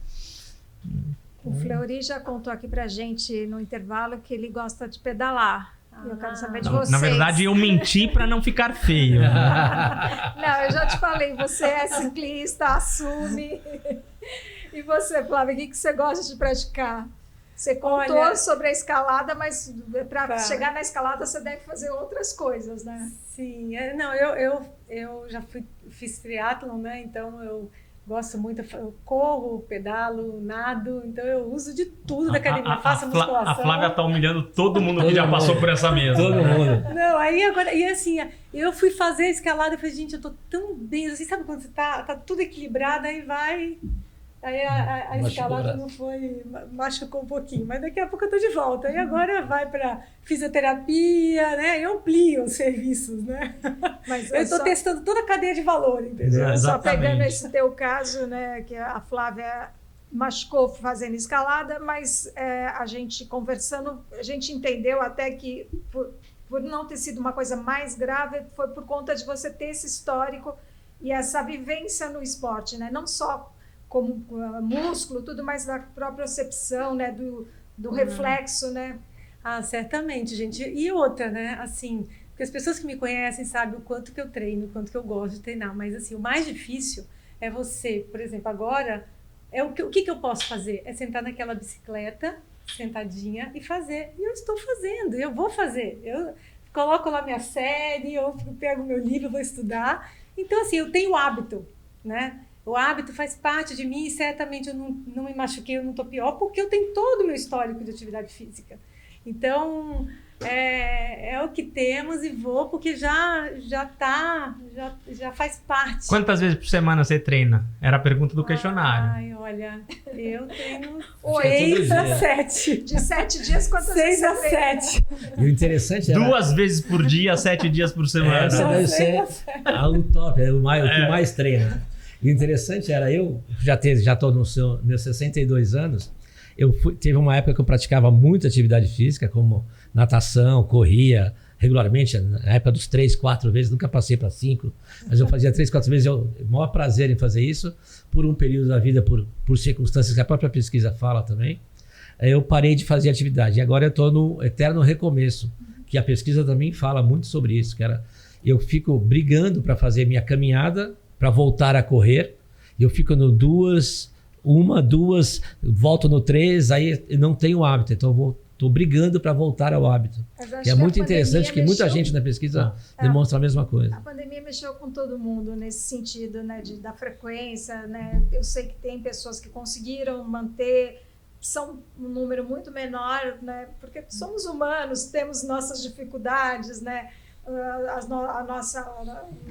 O Fleury já contou aqui pra gente no intervalo que ele gosta de pedalar. Eu quero saber de vocês. Na verdade, eu menti para não ficar feio. Não, eu já te falei, você é ciclista, assume. E você, Flávia, o que você gosta de praticar? Você contou Olha, sobre a escalada, mas para tá. chegar na escalada você deve fazer outras coisas, né? Sim, não, eu já fiz triatlon, né? Então eu gosto muito, eu corro, pedalo, nado, então eu uso de tudo da academia, faço musculação. A Flávia tá humilhando todo mundo que já passou por essa mesa. Todo mundo. Não, aí agora, e assim, eu fui fazer a escalada e falei, gente, eu tô tão bem, assim, sabe quando você tá tudo equilibrado, aí vai, aí a escalada não foi, machucou um pouquinho, mas daqui a pouco eu tô de volta, aí agora vai pra fisioterapia, né, eu amplio os serviços, né, Mas eu tô testando toda a cadeia de valor, entendeu? É, só exatamente. pegando esse teu caso, né, que a Flávia machucou fazendo escalada, mas a gente conversando, a gente entendeu até que por não ter sido uma coisa mais grave, foi por conta de você ter esse histórico e essa vivência no esporte, né? Não só como músculo, tudo, mas da própria percepção, né? Do reflexo, né? Ah, certamente, gente. E outra, né? Assim, porque as pessoas que me conhecem sabem o quanto que eu treino, o quanto que eu gosto de treinar. Mas, assim, o mais difícil é você, por exemplo, agora, o que eu posso fazer? É sentar naquela bicicleta, sentadinha, e fazer. E eu estou fazendo, eu vou fazer. Eu coloco lá minha série, eu pego meu livro, vou estudar. Então, assim, eu tenho hábito, né? O hábito faz parte de mim e certamente eu não me machuquei, eu não estou pior, porque eu tenho todo o meu histórico de atividade física. Então, é o que temos e vou, porque já faz parte. Quantas vezes por semana você treina? Era a pergunta do questionário. Ai, olha, eu treino Oi, 6 a 7. De 7 dias, quantas 6 vezes a você treina? 7. E o interessante era... 2 vezes por dia, 7 dias por semana. Essa deve ser o top, o que mais treina. E o interessante era, eu já estou nos meus 62 anos, teve uma época que eu praticava muita atividade física, como natação, corria regularmente, na época dos 3, 4 vezes, nunca passei para 5, mas eu fazia 3, 4 vezes, o maior prazer em fazer isso, por um período da vida, por circunstâncias que a própria pesquisa fala também, eu parei de fazer atividade, e agora eu estou no eterno recomeço, que a pesquisa também fala muito sobre isso, que era, eu fico brigando para fazer minha caminhada, para voltar a correr, eu fico no 2, volto no 3, aí eu não tenho hábito, então estou brigando para voltar ao hábito. Que é muito interessante que muita gente na pesquisa demonstra a mesma coisa. A pandemia mexeu com todo mundo nesse sentido, né, da frequência, né? Eu sei que tem pessoas que conseguiram manter, são um número muito menor, né? Porque somos humanos, temos nossas dificuldades, né?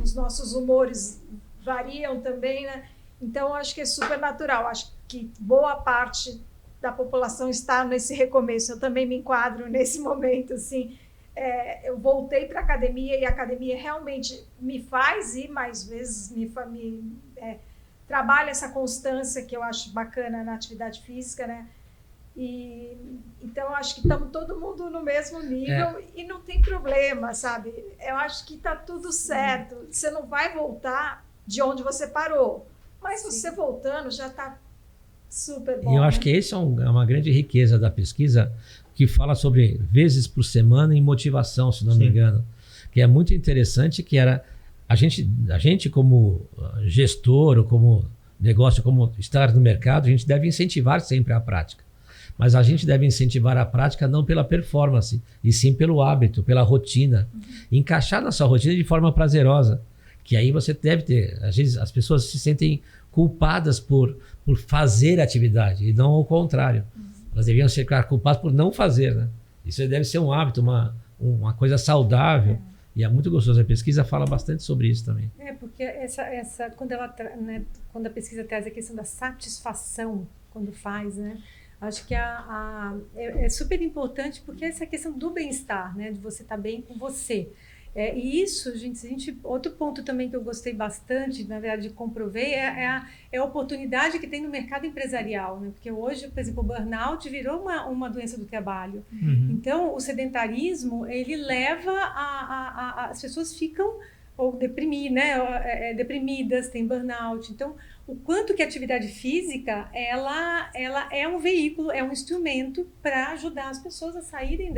Os nossos humores variam também, né? Então, acho que é super natural. Acho que boa parte da população está nesse recomeço. Eu também me enquadro nesse momento, assim. Eu voltei para a academia e a academia realmente me faz ir mais vezes, trabalha essa constância que eu acho bacana na atividade física, né? E então acho que estamos todo mundo no mesmo nível e não tem problema, sabe? Eu acho que está tudo certo. Você não vai voltar de onde você parou, mas você voltando já está super bom. E eu acho que esse é uma grande riqueza da pesquisa, que fala sobre vezes por semana em motivação, se não me engano, que é muito interessante, que era a gente como gestor ou como negócio, como estar no mercado, a gente deve incentivar sempre a prática. Mas a gente deve incentivar a prática não pela performance, e sim pelo hábito, pela rotina. Encaixar na sua rotina de forma prazerosa. Que aí você deve ter... Às vezes as pessoas se sentem culpadas por fazer atividade, e não ao contrário. Elas deviam ser culpadas por não fazer, né? Isso deve ser um hábito, uma coisa saudável. E é muito gostoso. A pesquisa fala bastante sobre isso também. Porque quando a pesquisa traz a questão da satisfação, quando faz, né? Acho que é super importante, porque essa questão do bem-estar, né? De você estar bem com você. E isso, gente, outro ponto também que eu gostei bastante, na verdade, comprovei, é a oportunidade que tem no mercado empresarial, né? Porque hoje, por exemplo, o burnout virou uma doença do trabalho. Então, o sedentarismo, ele leva as pessoas ficam ou deprimidas, tem burnout. Então, o quanto que a atividade física, ela é um veículo, é um instrumento para ajudar as pessoas a saírem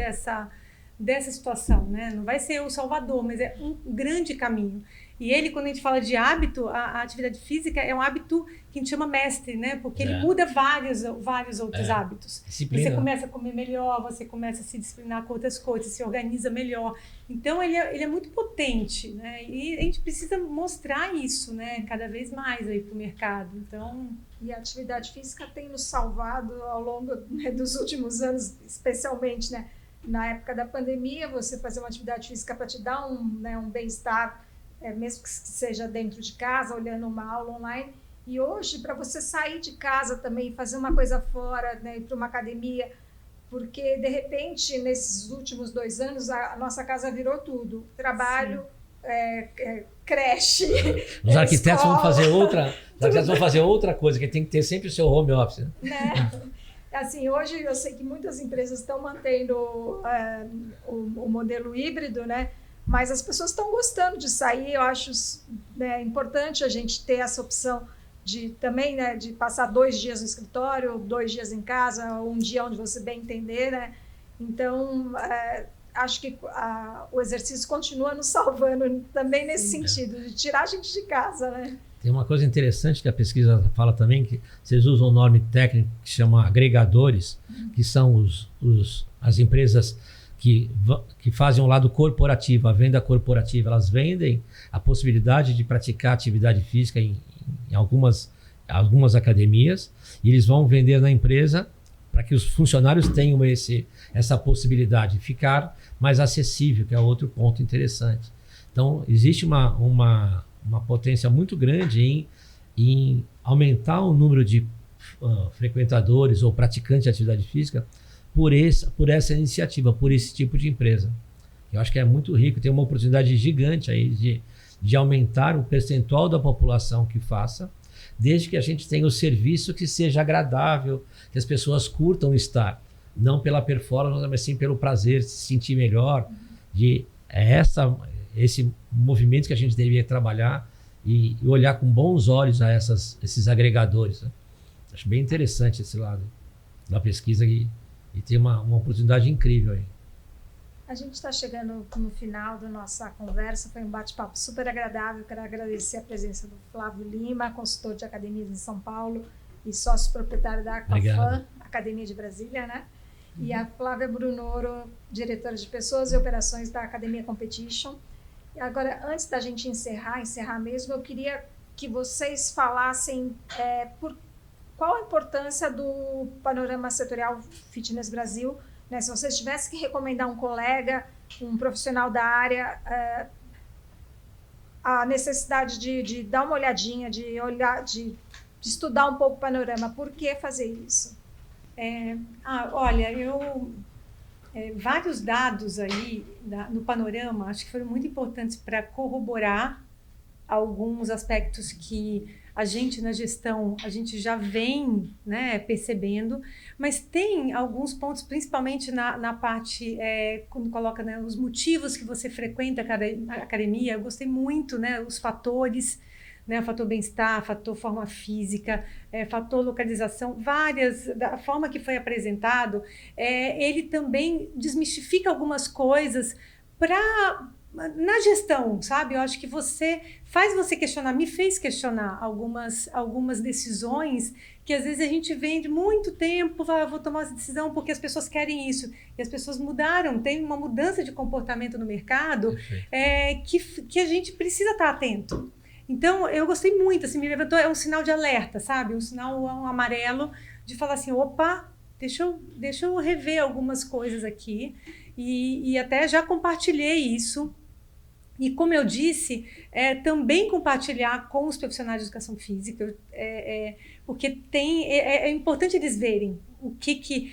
dessa situação, né? Não vai ser o salvador, mas é um grande caminho. E ele, quando a gente fala de hábito, a atividade física é um hábito que a gente chama mestre, né? Porque ele muda vários outros hábitos. Disciplina. Você começa a comer melhor, você começa a se disciplinar com outras coisas, se organiza melhor. Então, ele é muito potente, né? E a gente precisa mostrar isso, né? Cada vez mais aí para o mercado. Então... E a atividade física tem nos salvado ao longo, né, dos últimos anos, especialmente, né? Na época da pandemia, você fazer uma atividade física para te dar um bem-estar, mesmo que seja dentro de casa, olhando uma aula online. E hoje, para você sair de casa também, fazer uma coisa fora, né, ir para uma academia, porque, de repente, nesses últimos 2 anos, a nossa casa virou tudo. Trabalho, creche, Os arquitetos escola, vão fazer outra coisa, que tem que ter sempre o seu home office. Né? Assim, hoje eu sei que muitas empresas estão mantendo o modelo híbrido, né? Mas as pessoas estão gostando de sair. Eu acho, né, importante a gente ter essa opção de também, né, de passar 2 dias no escritório, 2 dias em casa, ou um dia onde você bem entender, né? Então, acho que o exercício continua nos salvando também nesse sentido, de tirar a gente de casa, né? Tem uma coisa interessante que a pesquisa fala também, que vocês usam um nome técnico que chama agregadores, que são as empresas que fazem o lado corporativo, a venda corporativa. Elas vendem a possibilidade de praticar atividade física em algumas academias, e eles vão vender na empresa para que os funcionários tenham essa possibilidade de ficar mais acessível, que é outro ponto interessante. Então, existe uma potência muito grande em aumentar o número de frequentadores ou praticantes de atividade física por essa iniciativa, por esse tipo de empresa. Eu acho que é muito rico, tem uma oportunidade gigante aí de aumentar o percentual da população que faça, desde que a gente tenha o serviço que seja agradável, que as pessoas curtam estar, não pela performance, mas sim pelo prazer, se sentir melhor. Esse movimento que a gente deveria trabalhar e olhar com bons olhos a esses agregadores, né? Acho bem interessante esse lado da pesquisa e tem uma oportunidade incrível aí. A gente está chegando no final da nossa conversa, foi um bate-papo super agradável. Quero agradecer a presença do Flávio Lima, consultor de academias em São Paulo e sócio proprietário da Aquafan, Academia de Brasília, né? E a Flávia Brunoro, diretora de pessoas e operações da Academia Competition. E agora, antes da gente encerrar mesmo, eu queria que vocês falassem qual a importância do panorama setorial Fitness Brasil, né? Se vocês tivessem que recomendar um colega, um profissional da área, a necessidade de dar uma olhadinha, de olhar, de estudar um pouco o panorama, por que fazer isso? Olha, vários dados aí no panorama, acho que foram muito importantes para corroborar alguns aspectos que a gente na gestão, a gente já vem, né, percebendo, mas tem alguns pontos, principalmente na parte, quando coloca, né, os motivos que você frequenta a academia. Eu gostei muito, né, os fatores, né, fator bem-estar, fator forma física, fator localização, da forma que foi apresentado, ele também desmistifica algumas coisas na gestão, sabe? Eu acho que faz você questionar, me fez questionar algumas decisões que às vezes a gente vem de muito tempo, vou tomar essa decisão porque as pessoas querem isso, e as pessoas mudaram, tem uma mudança de comportamento no mercado, que a gente precisa estar atento. Então, eu gostei muito, assim, me levantou, é um sinal de alerta, sabe? Um sinal amarelo de falar assim, opa, deixa eu rever algumas coisas aqui, e até já compartilhei isso. E como eu disse, também compartilhar com os profissionais de educação física, porque é importante eles verem o que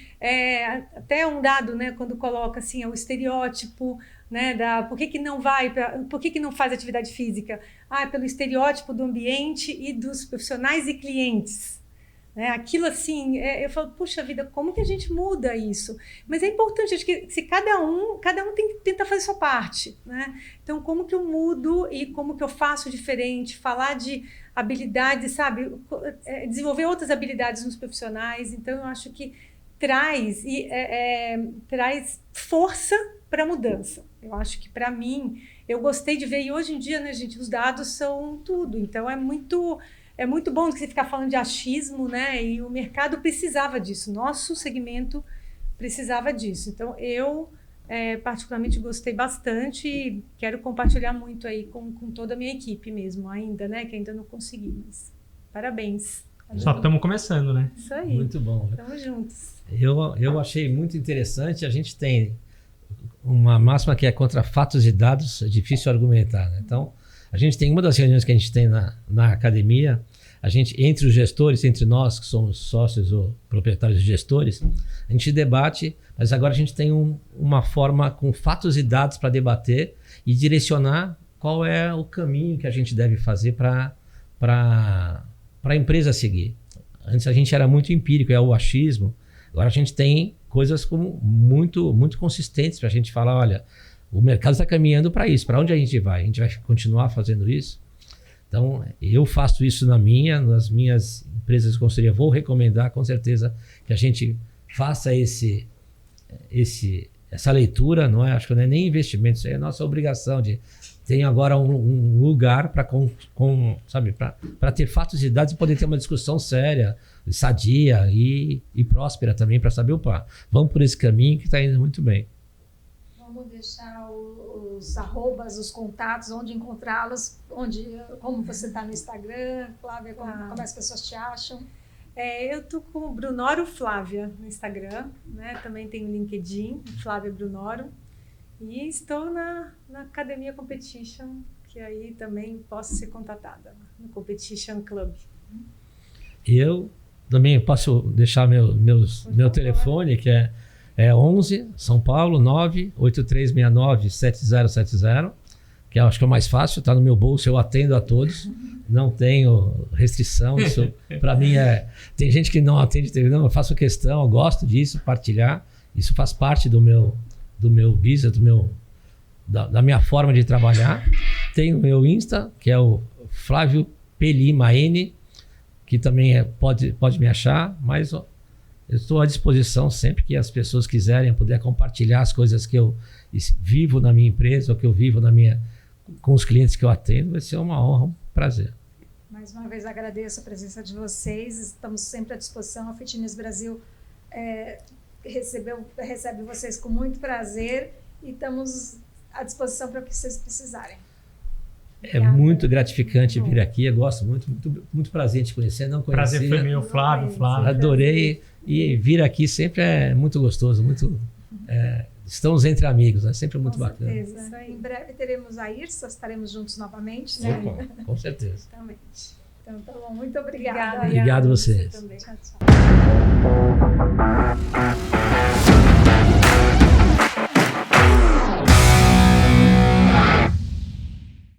até um dado, né, quando coloca assim, o estereótipo, né, por que não faz atividade física? Pelo estereótipo do ambiente e dos profissionais e clientes. Aquilo assim, eu falo, puxa vida, como que a gente muda isso? Mas é importante, acho que se cada um tem que tentar fazer sua parte, né? Então, como que eu mudo e como que eu faço diferente? Falar de habilidades, sabe? Desenvolver outras habilidades nos profissionais. Então, eu acho que traz traz força para a mudança. Eu acho que, para mim, eu gostei de ver, e hoje em dia, né, gente, os dados são tudo. Então, é muito bom que você ficar falando de achismo, né? E o mercado precisava disso, nosso segmento precisava disso. Então, eu particularmente gostei bastante e quero compartilhar muito aí com toda a minha equipe mesmo, ainda, né? Que ainda não consegui, mas parabéns. Só estamos começando, né? Isso aí. Muito bom. Estamos juntos. Eu achei muito interessante. A gente tem uma máxima que é contra fatos e dados, é difícil argumentar, né? Então, a gente tem uma das reuniões que a gente tem na academia, a gente, entre os gestores, entre nós que somos sócios ou proprietários de gestores, a gente debate, mas agora a gente tem uma forma com fatos e dados para debater e direcionar qual é o caminho que a gente deve fazer para a empresa seguir. Antes a gente era muito empírico, é o achismo. Agora a gente tem coisas muito, muito consistentes para a gente falar, olha, o mercado está caminhando para isso, para onde a gente vai? A gente vai continuar fazendo isso? Então, eu faço isso nas minhas empresas de consultoria. Vou recomendar, com certeza, que a gente faça essa leitura, não é? Acho que não é nem investimento, isso é a nossa obrigação de ter agora um lugar para ter fatos e dados e poder ter uma discussão séria, sadia e próspera também, para saber, opa, vamos por esse caminho que está indo muito bem. Vamos deixar os arrobas, os contatos, onde encontrá-los, como você está no Instagram, Flávia, como as pessoas te acham? Eu estou com o Brunoro Flávia no Instagram, né? Também tenho o LinkedIn, Flávia Brunoro. E estou na Academia Competition, que aí também posso ser contatada, no Competition Club. Eu também posso deixar meu telefone, que é 11, São Paulo, 983697070, que eu acho que é o mais fácil, está no meu bolso, eu atendo a todos, não tenho restrição, isso para mim tem gente que não atende, não, eu faço questão, eu gosto disso, partilhar, isso faz parte do meu business, da minha forma de trabalhar. Tem o meu Insta, que é o Flávio P. Lima N, que também pode me achar, mas eu estou à disposição sempre que as pessoas quiserem puder compartilhar as coisas que eu vivo na minha empresa ou que eu vivo com os clientes que eu atendo. Vai ser uma honra, um prazer. Mais uma vez agradeço a presença de vocês, estamos sempre à disposição. A Fitness Brasil recebe vocês com muito prazer e estamos à disposição para o que vocês precisarem. Obrigada. É muito gratificante vir aqui, eu gosto muito, muito, muito prazer em te conhecer, não conhecia. Prazer foi meu, Flávio. Adorei, e vir aqui sempre é muito gostoso, estamos entre amigos, é sempre muito bacana. Certeza. Em breve teremos a IRSA, estaremos juntos novamente, né? Com certeza. Exatamente. Então, tá bom, muito obrigada. Obrigado a vocês. Tchau, tchau.